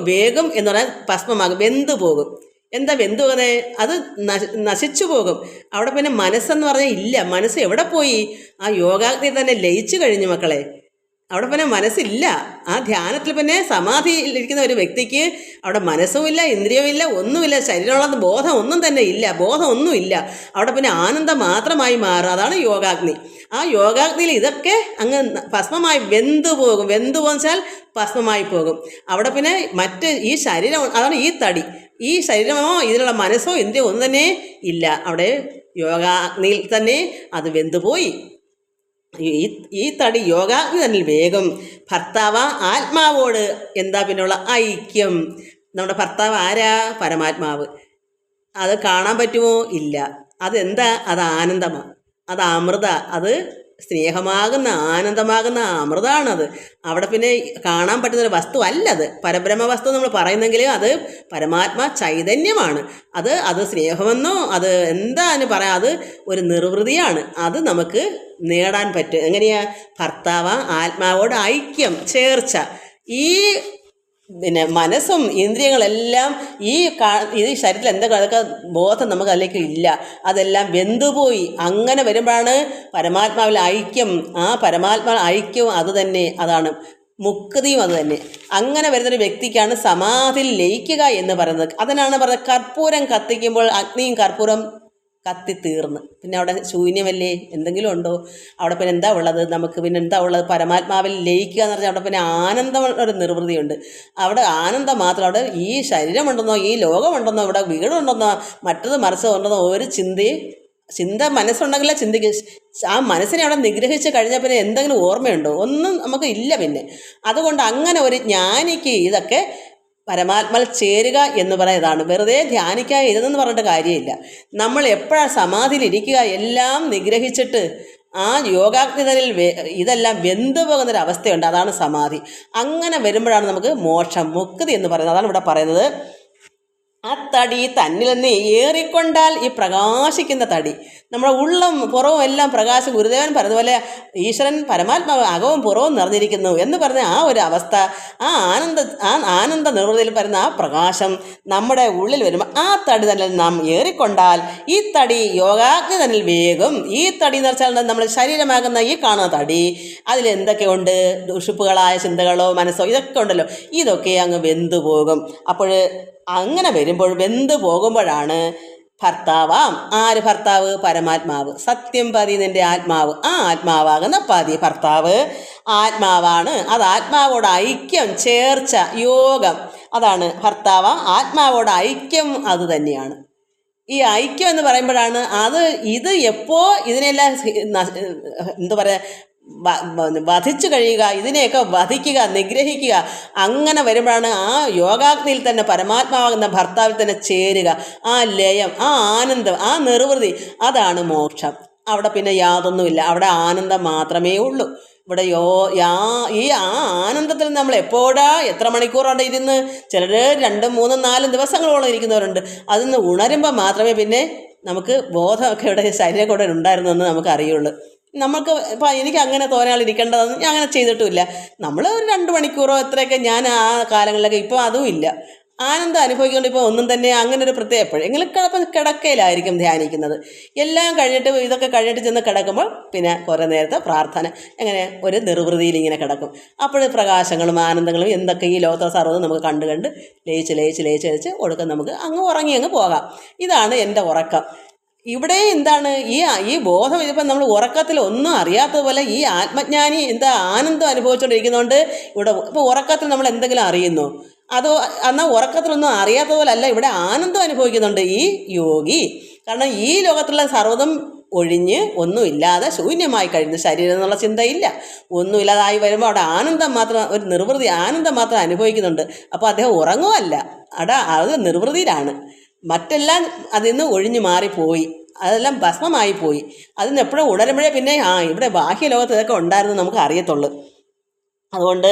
വേഗം എന്ന് പറഞ്ഞാൽ ഭസ്മമാകും, വെന്തു പോകും. എന്താ വെന്തു പോകുന്നത്? അത് നശിച്ചു പോകും. അവിടെ പിന്നെ മനസ്സെന്ന് പറഞ്ഞാൽ ഇല്ല. മനസ്സ് എവിടെ പോയി? ആ യോഗാഗ്നി തന്നെ ലയിച്ചു കഴിഞ്ഞു മക്കളെ. അവിടെ പിന്നെ മനസ്സില്ല. ആ ധ്യാനത്തിൽ പിന്നെ സമാധിയിലിരിക്കുന്ന ഒരു വ്യക്തിക്ക് അവിടെ മനസ്സുമില്ല, ഇന്ദ്രിയമില്ല, ഒന്നുമില്ല, ശരീരമുള്ള ബോധം ഒന്നും തന്നെ ഇല്ല, ബോധം ഒന്നുമില്ല. അവിടെ പിന്നെ ആനന്ദം മാത്രമായി മാറും. അതാണ് യോഗാഗ്നി. ആ യോഗാഗ്നിയിൽ ഇതൊക്കെ അങ്ങ് ഭസ്മമായി വെന്തു പോകും. വെന്തു വെച്ചാൽ ഭസ്മമായി പോകും. അവിടെ പിന്നെ മറ്റ് ഈ ശരീരം, അതാണ് ഈ തടി. ഈ ശരീരമോ ഇതിലുള്ള മനസ്സോ ഇന്ദ്രിയോ ഒന്നും തന്നെ ഇല്ല. അവിടെ യോഗാഗ്നിയിൽ തന്നെ അത് വെന്തുപോയി. ഈ തടി യോഗാഗ്നി തന്നിൽ വേഗം. ഭർത്താവ് ആത്മാവോട് എന്താ പിന്നെയുള്ള ഐക്യം. നമ്മുടെ ഭർത്താവ് ആരാ? പരമാത്മാവ്. അത് കാണാൻ പറ്റുമോ? ഇല്ല. അതെന്താ? അത് ആനന്ദമാണ്, അത് അമൃത, അത് സ്നേഹമാകുന്ന ആനന്ദമാകുന്ന അമൃതമാണത്. അവിടെ പിന്നെ കാണാൻ പറ്റുന്നൊരു വസ്തു അല്ലത്. പരബ്രഹ്മ വസ്തു നമ്മൾ പറയുന്നെങ്കിൽ അത് പരമാത്മാ ചൈതന്യമാണ്. അത് സ്നേഹമെന്നോ അത് എന്താ എന്ന് പറയാം, അത് ഒരു നിർവൃതിയാണ്. അത് നമുക്ക് നേടാൻ പറ്റും. എങ്ങനെയാ? ഭർത്താവ് ആത്മാവോട് ഐക്യം, ചേർച്ച. ഈ പിന്നെ മനസ്സും ഇന്ദ്രിയങ്ങളെല്ലാം ഈ ശരീരത്തിൽ എന്തൊക്കെ ബോധം നമുക്ക് അതിലേക്ക് ഇല്ല, അതെല്ലാം വെന്തുപോയി. അങ്ങനെ വരുമ്പോഴാണ് പരമാത്മാവിൽ ഐക്യം. ആ പരമാത്മാ ഐക്യവും അത് തന്നെ, അതാണ് മുക്തിയും അത് തന്നെ. അങ്ങനെ വരുന്നൊരു വ്യക്തിക്കാണ് സമാധിയിൽ ലയിക്കുക എന്ന് പറയുന്നത്. അതിനാണ് പറയുന്നത് കർപ്പൂരം കത്തിക്കുമ്പോൾ അഗ്നിയും കർപ്പൂരം കത്തിത്തീർന്ന് പിന്നെ അവിടെ ശൂന്യമല്ലേ? എന്തെങ്കിലും ഉണ്ടോ അവിടെ? പിന്നെ എന്താ ഉള്ളത്? നമുക്ക് പിന്നെ എന്താ ഉള്ളത്? പരമാത്മാവിൽ ലയിക്കുക എന്ന് പറഞ്ഞാൽ അവിടെ പിന്നെ ആനന്ദം ഒരു നിർവൃതിയുണ്ട്. അവിടെ ആനന്ദം മാത്രം. അവിടെ ഈ ശരീരമുണ്ടെന്നോ ഈ ലോകമുണ്ടെന്നോ ഇവിടെ വീടുണ്ടെന്നോ മറ്റത് മറിച്ച് ഉണ്ടെന്നോ ഒരു ചിന്ത മനസ്സുണ്ടെങ്കിലേ ചിന്തിക്കുക. ആ മനസ്സിനെ അവിടെ നിഗ്രഹിച്ച് കഴിഞ്ഞാൽ പിന്നെ എന്തെങ്കിലും ഓർമ്മയുണ്ടോ? ഒന്നും നമുക്ക് ഇല്ല. പിന്നെ അതുകൊണ്ട് അങ്ങനെ ഒരു ജ്ഞാനിക്ക് ഇതൊക്കെ പരമാത്മാവിൽ ചേരുക എന്ന് പറയുന്നതാണ്. വെറുതെ ധ്യാനിക്കാൻ ഇരുന്നെന്ന് പറഞ്ഞിട്ട് കാര്യമില്ല. നമ്മൾ എപ്പോഴാണ് സമാധിയിലിരിക്കുക, എല്ലാം നിഗ്രഹിച്ചിട്ട് ആ യോഗാഗ്നിതനിൽ ഇതെല്ലാം വെന്തു പോകുന്നൊരവസ്ഥയുണ്ട്, അതാണ് സമാധി. അങ്ങനെ വരുമ്പോഴാണ് നമുക്ക് മോക്ഷം, മുക്തി എന്ന് പറയുന്നത്. അതാണ് ഇവിടെ പറയുന്നത്. ആ തടി തന്നിൽ നിന്ന് ഏറിക്കൊണ്ടാൽ, ഈ പ്രകാശിക്കുന്ന തടി, നമ്മുടെ ഉള്ളും പുറവും എല്ലാം പ്രകാശം, ഗുരുദേവൻ പറഞ്ഞതുപോലെ ഈശ്വരൻ പരമാത്മാവ് അകവും പുറവും നിറഞ്ഞിരിക്കുന്നു എന്ന് പറഞ്ഞ ആ ഒരു അവസ്ഥ, ആ ആനന്ദ നിർവൃതിയിൽ പറയുന്ന ആ പ്രകാശം നമ്മുടെ ഉള്ളിൽ വരുമ്പോൾ ആ തടി തന്നെ നാം ഏറിക്കൊണ്ടാൽ ഈ തടി യോഗാഗ്നി തന്നെ വേഗം. ഈ തടി എന്ന് വെച്ചാൽ നമ്മുടെ ശരീരമാകുന്ന ഈ കാണുന്ന തടി, അതിലെന്തൊക്കെയുണ്ട്, ദുഷിപ്പുകളായ ചിന്തകളോ മനസ്സോ ഇതൊക്കെ ഉണ്ടല്ലോ, ഇതൊക്കെ അങ്ങ് വെന്തു പോകും. അപ്പോൾ അങ്ങനെ വരുമ്പോൾ വെന്തു പോകുമ്പോഴാണ് ഭർത്താവാം. ആര് ഭർത്താവ്? പരമാത്മാവ്. സത്യം പതി നിൻ്റെ ആത്മാവ്. ആ ആത്മാവാകുന്ന പതി ഭർത്താവ് ആത്മാവാണ്. അത് ആത്മാവോട് ഐക്യം, ചേർച്ച, യോഗം, അതാണ് ഭർത്താവ്. ആത്മാവോട് ഐക്യം അത് തന്നെയാണ്. ഈ ഐക്യം എന്ന് പറയുമ്പോഴാണ് ഇത് എപ്പോൾ ഇതിനെല്ലാം എന്താ പറയുക, വധിച്ചു കഴിയുക, ഇതിനെയൊക്കെ വധിക്കുക, നിഗ്രഹിക്കുക. അങ്ങനെ വരുമ്പോഴാണ് ആ യോഗാഗ്നിയിൽ തന്നെ പരമാത്മാവാകുന്ന ഭർത്താവിൽ തന്നെ ചേരുക. ആ ലയം, ആ ആനന്ദം, ആ നിർവൃതി, അതാണ് മോക്ഷം. അവിടെ പിന്നെ യാതൊന്നുമില്ല, അവിടെ ആനന്ദം മാത്രമേ ഉള്ളൂ. ഇവിടെ ഈ ആനന്ദത്തിൽ നമ്മൾ എത്ര മണിക്കൂറോടെ ഇരുന്ന്, ചിലർ 2, 3, 4 ദിവസങ്ങളോളം ഇരിക്കുന്നവരുണ്ട്. അതിൽ നിന്ന് ഉണരുമ്പോൾ മാത്രമേ പിന്നെ നമുക്ക് ബോധമൊക്കെ ഇവിടെ ശരീരം കൂടെ ഉണ്ടായിരുന്നെന്ന് നമുക്ക് അറിയുള്ളൂ. നമുക്ക് ഇപ്പം എനിക്ക് അങ്ങനെ തോന്നാളിരിക്കേണ്ടതെന്ന് ഞാൻ അങ്ങനെ ചെയ്തിട്ടുമില്ല. നമ്മൾ ഒരു 2 മണിക്കൂറോ എത്രയൊക്കെ ഞാൻ ആ കാലങ്ങളിലൊക്കെ, ഇപ്പോൾ അതും ഇല്ല. ആനന്ദം അനുഭവിക്കൊണ്ട് ഇപ്പോൾ ഒന്നും തന്നെ അങ്ങനെ ഒരു പ്രത്യേക, എപ്പോഴെങ്കിലും കിടക്കയിലായിരിക്കും ധ്യാനിക്കുന്നത്. എല്ലാം കഴിഞ്ഞിട്ട് ഇതൊക്കെ കഴിഞ്ഞിട്ട് ചെന്ന് കിടക്കുമ്പോൾ പിന്നെ കുറേ നേരത്തെ പ്രാർത്ഥന, എങ്ങനെ ഒരു നിർവൃതിയിൽ ഇങ്ങനെ കിടക്കും. അപ്പോൾ പ്രകാശങ്ങളും ആനന്ദങ്ങളും എന്തൊക്കെ ഈ ലോകത്തെ സർവ്വതും നമുക്ക് കണ്ട് ലയിച്ച് ഒടുക്കം നമുക്ക് ഉറങ്ങി പോകാം. ഇതാണ് എൻ്റെ ഉറക്കം. ഇവിടെ എന്താണ് ഈ ബോധം? ഇതിപ്പം നമ്മൾ ഉറക്കത്തിൽ ഒന്നും അറിയാത്തതുപോലെ ഈ ആത്മജ്ഞാനി ആനന്ദം അനുഭവിച്ചുകൊണ്ടിരിക്കുന്നതുകൊണ്ട് ഇവിടെ ഇപ്പോൾ ഉറക്കത്തിൽ നമ്മൾ എന്തെങ്കിലും അറിയുന്നു, അതോ എന്നാൽ ഉറക്കത്തിലൊന്നും അറിയാത്തതുപോലല്ല, ഇവിടെ ആനന്ദം അനുഭവിക്കുന്നുണ്ട് ഈ യോഗി. കാരണം ഈ ലോകത്തുള്ള സർവ്വതും ഒഴിഞ്ഞ് ഒന്നുമില്ലാതെ ശൂന്യമായി കഴിയുന്നു. ശരീരം എന്നുള്ള ചിന്തയില്ല, ഒന്നുമില്ലാതായി വരുമ്പോൾ അവിടെ ആനന്ദം മാത്രം, ഒരു നിർവൃതി ആനന്ദം മാത്രം അനുഭവിക്കുന്നുണ്ട്. അപ്പോൾ അദ്ദേഹം ഉറങ്ങുമല്ല, അത് നിർവൃതിയിലാണ്. മറ്റെല്ലാം അതിൽ നിന്ന് ഒഴിഞ്ഞു മാറിപ്പോയി, അതെല്ലാം ഭസ്മമായി പോയി. അതിന് എപ്പോഴും ഉണരുമ്പോഴേ പിന്നെ ഇവിടെ ബാഹ്യ ലോകത്ത് ഇതൊക്കെ ഉണ്ടായിരുന്നു നമുക്ക് അറിയത്തുള്ളൂ. അതുകൊണ്ട്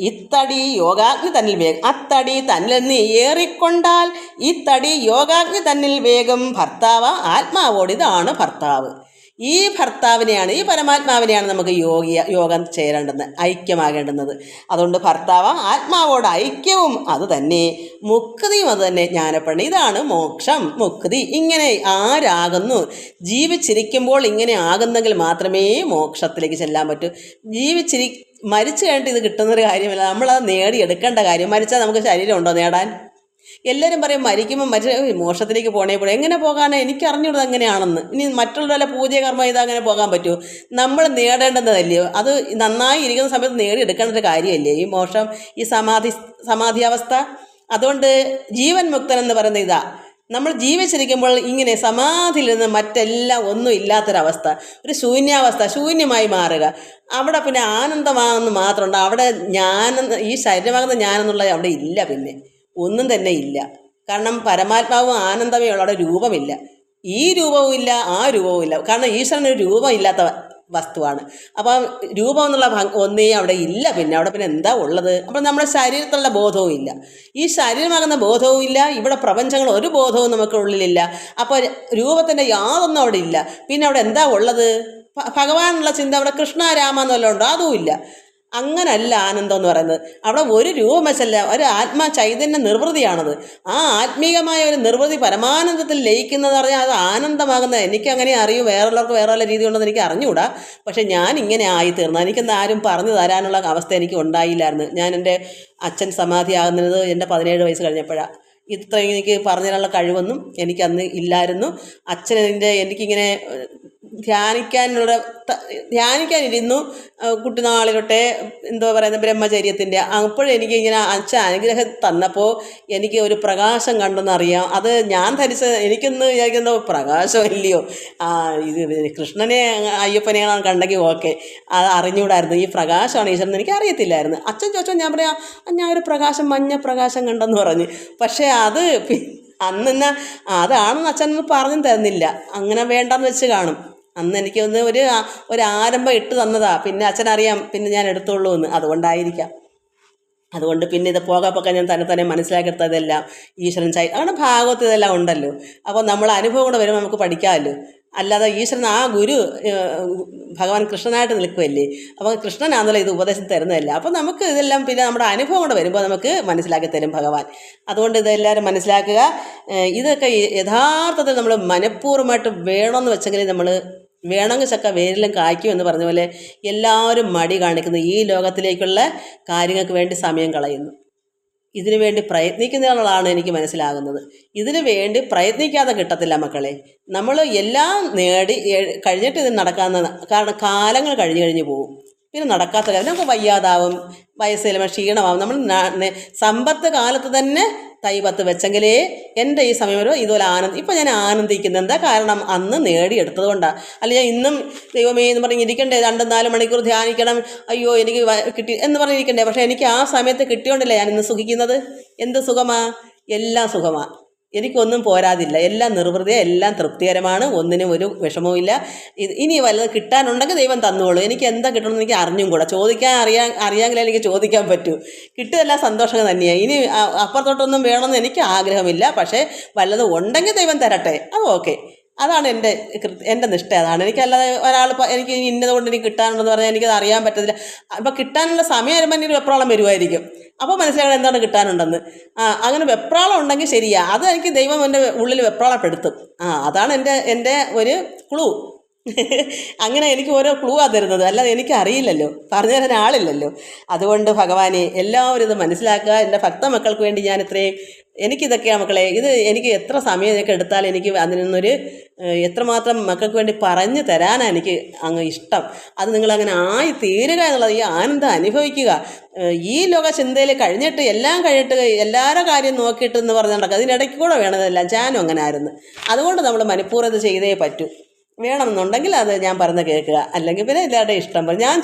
ഇത്തടി യോഗാഗ്നി തന്നിൽ വേഗം, അത്തടി തന്നിൽ നിന്ന് ഏറിക്കൊണ്ടാൽ ഈ തടി യോഗാഗ്നി തന്നിൽ വേഗം ഭർത്താവ് ആത്മാവോട്. ഇതാണ് ഭർത്താവ്. ഈ ഭർത്താവിനെയാണ്, ഈ പരമാത്മാവിനെയാണ് നമുക്ക് യോഗം ചേരേണ്ടുന്നത്, ഐക്യമാകേണ്ടുന്നത്. അതുകൊണ്ട് ഭർത്താവ് ആത്മാവോട് ഐക്യവും അത് തന്നെ, മുക്തിയും അത് തന്നെ, ജ്ഞാനപ്പെടണം. ഇതാണ് മോക്ഷം, മുക്തി. ഇങ്ങനെ ആരാകുന്നു, ജീവിച്ചിരിക്കുമ്പോൾ ഇങ്ങനെ ആകുന്നെങ്കിൽ മാത്രമേ മോക്ഷത്തിലേക്ക് ചെല്ലാൻ പറ്റൂ. മരിച്ചു കഴിഞ്ഞിട്ട് ഇത് കിട്ടുന്നൊരു കാര്യമല്ല, നമ്മളത് നേടിയെടുക്കേണ്ട കാര്യം. മരിച്ചാൽ നമുക്ക് ശരീരം ഉണ്ടോ നേടാൻ? എല്ലാവരും പറയും മരിക്കുമ്പോൾ മോക്ഷത്തിലേക്ക് പോകണേ. എങ്ങനെ പോകാനോ എനിക്ക് അറിഞ്ഞൂടത് എങ്ങനെയാണെന്ന്. ഇനി മറ്റുള്ള വല്ല പൂജകർമ്മം ചെയ്താൽ അങ്ങനെ പോകാൻ പറ്റുമോ? നമ്മൾ നേടേണ്ടതല്ലയോ? അത് നന്നായി ഇരിക്കുന്ന സമയത്ത് നേടിയെടുക്കേണ്ട ഒരു കാര്യമല്ലേ ഈ മോക്ഷം, ഈ സമാധി അവസ്ഥ. അതുകൊണ്ട് ജീവൻ മുക്തൻ എന്ന് പറയുന്നത് നമ്മൾ ജീവിച്ചിരിക്കുമ്പോൾ ഇങ്ങനെ സമാധിയിൽ നിന്ന് മറ്റെല്ലാം ഒന്നും ഇല്ലാത്തൊരവസ്ഥ, ഒരു ശൂന്യാവസ്ഥ, ശൂന്യമായി മാറുക. അവിടെ പിന്നെ ആനന്ദമാകുന്ന മാത്രമുണ്ട്. അവിടെ ഈ ശരീരമാകുന്ന ഞാനെന്നുള്ളത് അവിടെ ഇല്ല, പിന്നെ ഒന്നും തന്നെ ഇല്ല. കാരണം പരമാത്മാവും ആനന്ദമേ ഉള്ളൂ, അവിടെ രൂപമില്ല. ഈ രൂപവും ഇല്ല, ആ രൂപവും ഇല്ല. കാരണം ഈശ്വരനൊരു രൂപം ഇല്ലാത്ത വസ്തുവാണ്. അപ്പം രൂപം എന്നുള്ള ഒന്നേ അവിടെ ഇല്ല. പിന്നെ അവിടെ പിന്നെ എന്താ ഉള്ളത്? അപ്പം നമ്മുടെ ശരീരത്തിലുള്ള ബോധവും ഇല്ല, ഈ ശരീരമാകുന്ന ബോധവും ഇല്ല, ഇവിടെ പ്രപഞ്ചങ്ങൾ ഒരു ബോധവും നമുക്ക് ഉള്ളിലില്ല. അപ്പോൾ രൂപത്തിൻ്റെ യാതൊന്നും അവിടെ ഇല്ല. പിന്നെ അവിടെ എന്താ ഉള്ളത്? ഭഗവാനുള്ള ചിന്ത, അവിടെ കൃഷ്ണ രാമ എന്നെല്ലാം ഉണ്ടോ? അതും ഇല്ല. അങ്ങനല്ല ആനന്ദം എന്ന് പറയുന്നത്. അവിടെ ഒരു രൂപം വെച്ചല്ല, ഒരു ആത്മാ ചൈതന്യ നിർവൃതിയാണത്. ആ ആത്മീകമായ ഒരു നിർവൃതി പരമാനന്ദത്തിൽ ലയിക്കുന്നത് പറഞ്ഞാൽ അത് ആനന്ദമാകുന്നത്. എനിക്കങ്ങനെ അറിയൂ, വേറുള്ളവർക്ക് വേറെ വല്ല രീതി ഉണ്ടെന്ന് എനിക്ക് അറിഞ്ഞുകൂടാ. പക്ഷെ ഞാൻ ഇങ്ങനെ ആയിത്തീർന്നു. എനിക്കെന്ന് ആരും പറഞ്ഞു തരാനുള്ള അവസ്ഥ എനിക്ക് ഉണ്ടായില്ലായിരുന്നു. ഞാൻ എൻ്റെ അച്ഛൻ സമാധിയാകുന്നത് എൻ്റെ 17 വയസ്സ് കഴിഞ്ഞപ്പോഴാണ്. ഇത്രയും എനിക്ക് പറഞ്ഞു തരാനുള്ള കഴിവൊന്നും എനിക്കന്ന് ഇല്ലായിരുന്നു. എനിക്കിങ്ങനെ ധ്യാനിക്കാനുള്ള ധ്യാനിക്കാനിരുന്നു. കുട്ടിനാളിലൊട്ടെ എന്തോ പറയുന്നത് ബ്രഹ്മചര്യത്തിൻ്റെ. അപ്പോഴെനിക്ക് ഇങ്ങനെ അച്ഛൻ അനുഗ്രഹം തന്നപ്പോൾ എനിക്ക് ഒരു പ്രകാശം കണ്ടെന്നറിയാം. അത് ഞാൻ എനിക്കൊന്ന് വിചാരിക്കുന്നോ പ്രകാശമില്ലയോ, ഇത് കൃഷ്ണനെ അയ്യപ്പനെയാണ് കണ്ടെങ്കിൽ ഓക്കെ, അത് അറിഞ്ഞുകൂടായിരുന്നു. ഈ പ്രകാശമാണ് ഈശ്വരൻ എനിക്ക് അറിയത്തില്ലായിരുന്നു. അച്ഛൻ ചോദിച്ചോ ഞാൻ പറയാം ഞാൻ ഒരു പ്രകാശം മഞ്ഞ പ്രകാശം കണ്ടെന്ന് പറഞ്ഞ്. പക്ഷേ അത് അന്നെന്നാ അതാണെന്ന് അച്ഛനൊന്നും പറഞ്ഞു തരുന്നില്ല. അങ്ങനെ വേണ്ടെന്ന് വെച്ച് കാണും. അന്ന് എനിക്കൊന്ന് ഒരു ആരംഭം ഇട്ട് തന്നതാ. പിന്നെ അച്ഛനറിയാം പിന്നെ ഞാൻ എടുത്തോളൂ എന്ന്, അതുകൊണ്ടായിരിക്കാം. അതുകൊണ്ട് പിന്നെ ഇത് പോകെ ഞാൻ തന്നെ മനസ്സിലാക്കിയെടുത്തതെല്ലാം ഈശ്വരൻ അങ്ങനെ ഭാഗവത്ത് ഇതെല്ലാം ഉണ്ടല്ലോ. അപ്പോൾ നമ്മൾ അനുഭവം കൂടെ വരുമ്പോൾ നമുക്ക് പഠിക്കാമല്ലോ. അല്ലാതെ ഈശ്വരൻ ആ ഗുരു ഭഗവാൻ കൃഷ്ണനായിട്ട് നിൽക്കുമല്ലേ. അപ്പോൾ കൃഷ്ണനാണല്ലോ ഇത് ഉപദേശം തരുന്നതല്ല. അപ്പോൾ നമുക്ക് ഇതെല്ലാം പിന്നെ നമ്മുടെ അനുഭവം കൂടെ വരുമ്പോൾ നമുക്ക് മനസ്സിലാക്കി തരും ഭഗവാൻ. അതുകൊണ്ട് ഇതെല്ലാവരും മനസ്സിലാക്കുക. ഇതൊക്കെ യഥാർത്ഥത്തിൽ നമ്മൾ മനഃപൂർവ്വമായിട്ട് വേണമെന്ന് വെച്ചെങ്കിൽ നമ്മൾ വേണമെങ്കിൽ ചക്ക വേരിലും കായ്ക്കും എന്ന് പറഞ്ഞ പോലെ എല്ലാവരും മടി കാണിക്കുന്നു. ഈ ലോകത്തിലേക്കുള്ള കാര്യങ്ങൾക്ക് വേണ്ടി സമയം കളയുന്നു. ഇതിനു വേണ്ടി പ്രയത്നിക്കുന്നയാളാണ് എനിക്ക് മനസ്സിലാകുന്നത്. ഇതിനു വേണ്ടി പ്രയത്നിക്കാതെ കിട്ടത്തില്ല മക്കളെ. നമ്മൾ എല്ലാം നേടി കഴിഞ്ഞിട്ട് ഇത് നടക്കാവുന്ന, കാരണം കാലങ്ങൾ കഴിഞ്ഞു പോകും. പിന്നെ നടക്കാത്ത കാര്യം നമുക്ക് വയ്യാതാവും, വയസ്സിലും ക്ഷീണമാവും. നമ്മൾ സമ്പത്ത് കാലത്ത് തന്നെ തൈ പത്ത് വെച്ചെങ്കിലേ എൻ്റെ ഈ സമയം വരും ഇതുപോലെ ഇപ്പം ഞാൻ ആനന്ദിക്കുന്നത്. എന്താ കാരണം? അന്ന് നേടിയെടുത്തത് കൊണ്ടാണ്. അല്ല ഞാൻ ഇന്നും ദൈവമേ എന്ന് പറഞ്ഞ് ഇരിക്കണ്ടേ, 2-4 മണിക്കൂർ ധ്യാനിക്കണം, അയ്യോ എനിക്ക് കിട്ടി എന്ന് പറഞ്ഞിരിക്കണ്ടേ. പക്ഷേ എനിക്ക് ആ സമയത്ത് കിട്ടിയോണ്ടല്ലേ ഞാൻ ഇന്ന് സുഖിക്കുന്നത്. എന്ത് സുഖമാ? എല്ലാം സുഖമാ. എനിക്കൊന്നും പോരാതില്ല. എല്ലാം നിർവൃതിയ, എല്ലാം തൃപ്തികരമാണ്. ഒന്നിനും ഒരു വിഷമവും ഇല്ല. ഇനി വല്ലത് കിട്ടാനുണ്ടെങ്കിൽ ദൈവം തന്നോളൂ. എനിക്ക് എന്താ കിട്ടണമെന്ന് എനിക്ക് അറിഞ്ഞും കൂടാ. അറിയാമെങ്കിലേ എനിക്ക് ചോദിക്കാൻ പറ്റൂ. കിട്ടുകയെല്ലാം സന്തോഷം തന്നെയാണ്. ഇനി അപ്പുറത്തോട്ടൊന്നും വേണമെന്ന് എനിക്ക് ആഗ്രഹമില്ല. പക്ഷേ വല്ലതും ഉണ്ടെങ്കിൽ ദൈവം തരട്ടെ, അത് ഓക്കെ. അതാണ് എൻ്റെ നിഷ്ഠ. അതാണ്. എനിക്കല്ലാതെ എനിക്ക് ഇന്നത് കൊണ്ട് എനിക്ക് കിട്ടാനുണ്ടെന്ന് പറഞ്ഞാൽ എനിക്കത് അറിയാൻ പറ്റത്തില്ല. അപ്പോൾ കിട്ടാനുള്ള സമയം വരുമ്പോൾ എനിക്ക് വെപ്രാളം വരുമായിരിക്കും. അപ്പോൾ മനസ്സിലാക്കണം എന്താണ് കിട്ടാനുണ്ടെന്ന്. അങ്ങനെ വെപ്രാളം ഉണ്ടെങ്കിൽ ശരിയാ, അത് എനിക്ക് ദൈവം എൻ്റെ ഉള്ളിൽ വെപ്രാളപ്പെടുത്തും. അതാണ് എൻ്റെ ഒരു ക്ലൂ. അങ്ങനെ എനിക്ക് ഓരോ ക്ലൂ ആ തരുന്നത്, അല്ലാതെ എനിക്കറിയില്ലല്ലോ, പറഞ്ഞു തരാൻ ആളില്ലല്ലോ. അതുകൊണ്ട് ഭഗവാനെ എല്ലാവരും ഇത് മനസ്സിലാക്കുക. എൻ്റെ ഭക്തമക്കൾക്ക് വേണ്ടി ഞാൻ എനിക്കിതൊക്കെയാണ് മക്കളെ. എനിക്ക് എത്ര സമയമൊക്കെ എടുത്താൽ എനിക്ക് അതിനൊന്നൊരു എത്രമാത്രം മക്കൾക്ക് വേണ്ടി പറഞ്ഞു തരാനാണ് എനിക്ക് അങ്ങ് ഇഷ്ടം. അത് നിങ്ങളങ്ങനെ ആയി തീരുക എന്നുള്ളത്, ഈ ആനന്ദം അനുഭവിക്കുക. ഈ ലോക ചിന്തയിൽ എല്ലാം കഴിഞ്ഞിട്ട് എല്ലാവരുടെ കാര്യം നോക്കിയിട്ട് എന്ന് പറഞ്ഞ് നടക്കുക. അതിനിടയ്ക്ക് കൂടെ വേണതെല്ലാം. ഞാനും അങ്ങനെ ആയിരുന്നു. അതുകൊണ്ട് നമ്മൾ മനഃപൂർവ്വം ഇത് ചെയ്തേ പറ്റൂ. വേണമെന്നുണ്ടെങ്കിൽ അത് ഞാൻ പറഞ്ഞ് കേൾക്കുക. അല്ലെങ്കിൽ പിന്നെ എല്ലാവരുടെയും ഇഷ്ടം പോലെ. ഞാൻ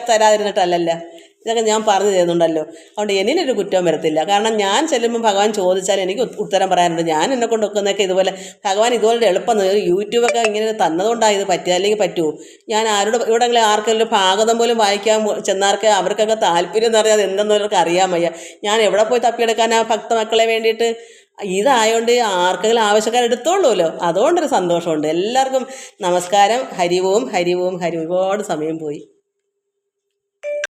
തരാതിരുന്നിട്ടല്ലല്ലോ, ഇതൊക്കെ ഞാൻ പറഞ്ഞു തരുന്നുണ്ടല്ലോ. അതുകൊണ്ട് എന്നിനൊരു കുറ്റവും വരത്തില്ല. കാരണം ഞാൻ ചെല്ലുമ്പോൾ ഭഗവാൻ ചോദിച്ചാൽ എനിക്ക് ഉത്തരം പറയാനുണ്ട്. ഞാൻ എന്നെ കൊണ്ട് വെക്കുന്നതൊക്കെ ഇതുപോലെ ഭഗവാൻ ഇതുപോലെ എളുപ്പം യൂട്യൂബൊക്കെ ഇങ്ങനെ തന്നതുകൊണ്ടാണ് ഇത് പറ്റുക. അല്ലെങ്കിൽ പറ്റുമോ? ഞാൻ ഇവിടെങ്കിലും ആർക്കെങ്കിലും ഭാഗവതം പോലും വായിക്കാൻ ചെന്നാർക്ക് അവർക്കൊക്കെ താല്പര്യം എന്ന് പറഞ്ഞാൽ എന്തെന്നവർക്ക് അറിയാൻ വയ്യ. ഞാൻ എവിടെ പോയി തപ്പിയെടുക്കാൻ ആ ഭക്തമക്കളെ വേണ്ടിയിട്ട്? ഇതായതുകൊണ്ട് ആർക്കെങ്കിലും ആവശ്യക്കാരെടുത്തോളൂല്ലോ. അതുകൊണ്ടൊരു സന്തോഷമുണ്ട്. എല്ലാവർക്കും നമസ്കാരം. ഹരി ഓം ഹരി ഓം ഹരി. ഒരുപാട് സമയം പോയി.